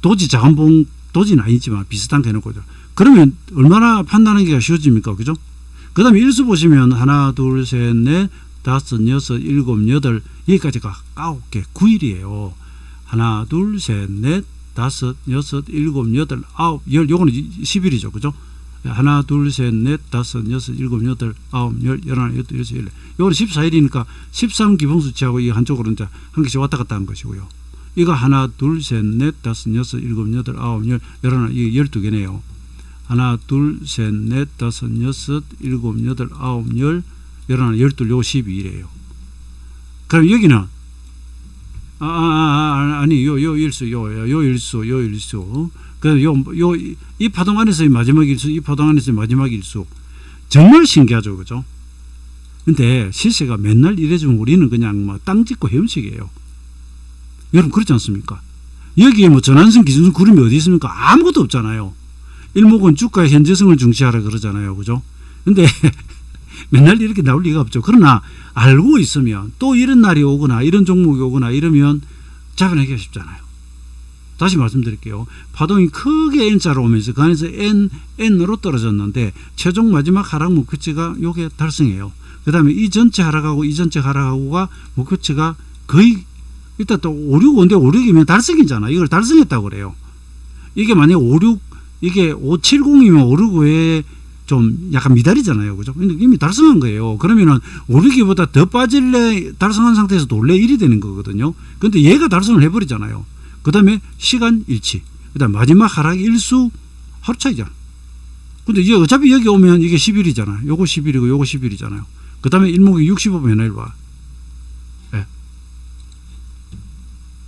도지 자금봉 도지는 아니지만 비슷한 게 해놓고 그러면 얼마나 판단하기가 쉬워집니까? 그죠? 그 다음에 일수 보시면 하나 둘 셋 넷 다섯 여섯 일곱 여덟 여기까지가 9개 9일이에요. 하나 둘 셋 넷 다섯 여섯 일곱 여덟 아홉 열 요거는 10일이죠. 그죠? 하나 둘 셋 넷 다섯 여섯 일곱 여덟 아홉 열 열하나 열둘 열셋 열넷 요거는 14일이니까 13 기본수치하고 이 한쪽으로 이제 한 개씩 왔다 갔다 한 것이고요. 이거 하나 둘 셋 넷 다섯 여섯 일곱 여덟 아홉 열 열하나 이게 12개네요. 하나 둘 셋 넷 다섯 여섯 일곱 여덟 아홉 열 열하나 열둘 요거 12일이에요. 그럼 여기는 아니 요 일수 요 일수 그 이 파동 안에서의 마지막 일수 이 파동 안에서의 마지막 일수 정말 신기하죠. 그죠? 근데 시세가 맨날 이래주면 우리는 그냥 뭐 땅 짚고 헤엄치기예요. 여러분 그렇지 않습니까? 여기에 뭐 전환선 기준선 구름이 어디 있습니까? 아무것도 없잖아요. 일목은 주가의 현재성을 중시하라 그러잖아요. 그죠? 근데 맨날 이렇게 나올 리가 없죠. 그러나 알고 있으면 또 이런 날이 오거나 이런 종목이 오거나 이러면 잡아내기가 쉽잖아요. 다시 말씀드릴게요. 파동이 크게 N자로 오면서 그 안에서 N으로 떨어졌는데 최종 마지막 하락 목표치가 요게 달성해요. 그 다음에 이 전체 하락하고 이 전체 하락하고가 목표치가 거의 일단 또 565인데 566이면 달성이잖아. 이걸 달성했다고 그래요. 이게 만약에 56 이게 570이면 565에 좀 약간 미달이잖아요. 그죠? 이미 달성한 거예요. 그러면은 562보다 더 빠질래 달성한 상태에서 원래 1이 되는 거거든요. 근데 얘가 달성을 해버리잖아요. 그 다음에 시간 일치. 그 다음에 마지막 하락 일수 하루 차이잖아. 근데 이게 어차피 여기 오면 이게 10일이잖아요. 요거 10일이고 요거 10일이잖아요. 그 다음에 일목이 65 변화일 봐. 예.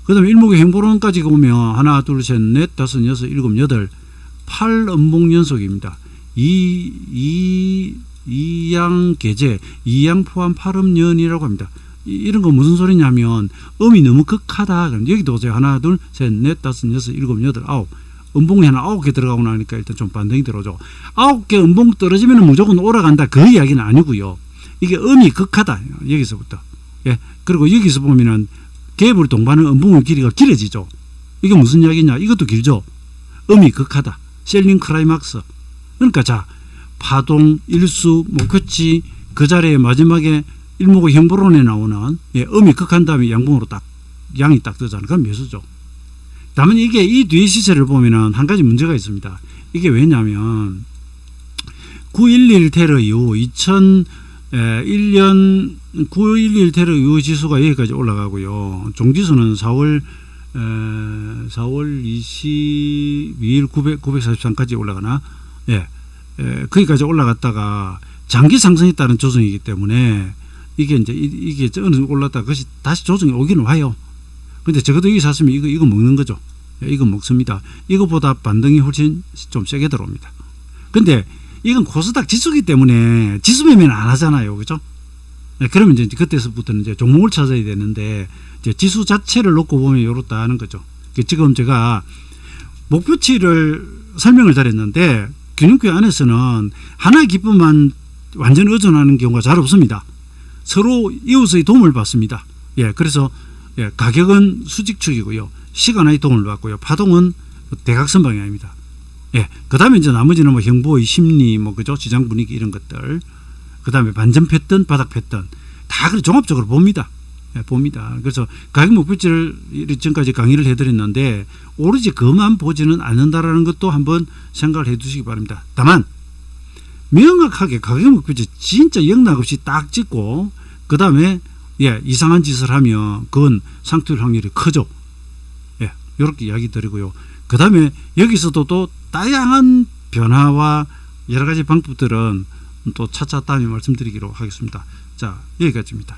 그 다음에 일목의 행보론까지 오면 하나 둘 셋 넷 다섯 여섯 일곱 여덟 8 음봉 연속입니다. 이양 계제, 이양 포함 8음연이라고 합니다. 이런 거 무슨 소리냐면 음이 너무 극하다. 그럼 여기도 보세요. 하나, 둘, 셋, 넷, 다섯, 여섯, 일곱, 여덟, 아홉. 음봉이 하나 9개 들어가고 나니까 일단 좀 반등이 들어오죠. 9개 음봉 떨어지면 무조건 올라간다. 그 이야기는 아니고요. 이게 음이 극하다. 여기서부터. 예. 그리고 여기서 보면은 갭을 동반하는 음봉의 길이가 길어지죠. 이게 무슨 이야기냐? 이것도 길죠. 음이 극하다. 셀링 클라이막스. 그러니까 자, 파동, 일수, 목표치 그 자리에 마지막에 일목의 형보론에 나오는 음이 극한 다음에 양봉으로 딱 양이 딱 뜨잖아요. 그럼 매수죠. 다만 이게 이 뒤에 시세를 보면은 한 가지 문제가 있습니다. 이게 왜냐면 911 테러 이후 2001년 911 테러 이후 지수가 여기까지 올라가고요. 종지수는 4월 22일 943까지 올라가나? 예. 거기까지 올라갔다가 장기 상승했다는 조정이기 때문에 이게 어느 정도 올랐다가 다시 조정이 오기는 와요. 근데 적어도 여기 샀으면 이거 먹는 거죠. 이거 먹습니다. 이거보다 반등이 훨씬 좀 세게 들어옵니다. 근데 이건 코스닥 지수기 때문에 지수 매매는 안 하잖아요. 그죠? 그러면 이제 그때서부터는 이제 종목을 찾아야 되는데 이제 지수 자체를 놓고 보면 이렇다 하는 거죠. 지금 제가 목표치를 설명을 잘했는데 균형표 안에서는 하나의 기법만 완전 의존하는 경우가 잘 없습니다. 서로 이웃의 도움을 받습니다. 예, 그래서 예, 가격은 수직축이고요. 시간의 도움을 받고요. 파동은 대각선 방향입니다. 예, 그 다음에 이제 나머지는 뭐 형보의 심리, 뭐 그죠, 시장 분위기 이런 것들, 그 다음에 반전 패턴, 바닥 패턴 다 그 종합적으로 봅니다. 봅니다. 그래서 가격 목표치를 지금까지 강의를 해드렸는데 오로지 그만 보지는 않는다라는 것도 한번 생각을 해두시기 바랍니다. 다만 명확하게 가격 목표치 진짜 영락없이 딱 찍고 그 다음에 이상한 짓을 하면 그건 상투일 확률이 크죠. 이렇게 이야기 드리고요. 그 다음에 여기서도 또 다양한 변화와 여러 가지 방법들은 또 차차 다음에 말씀드리기로 하겠습니다. 자, 여기까지입니다.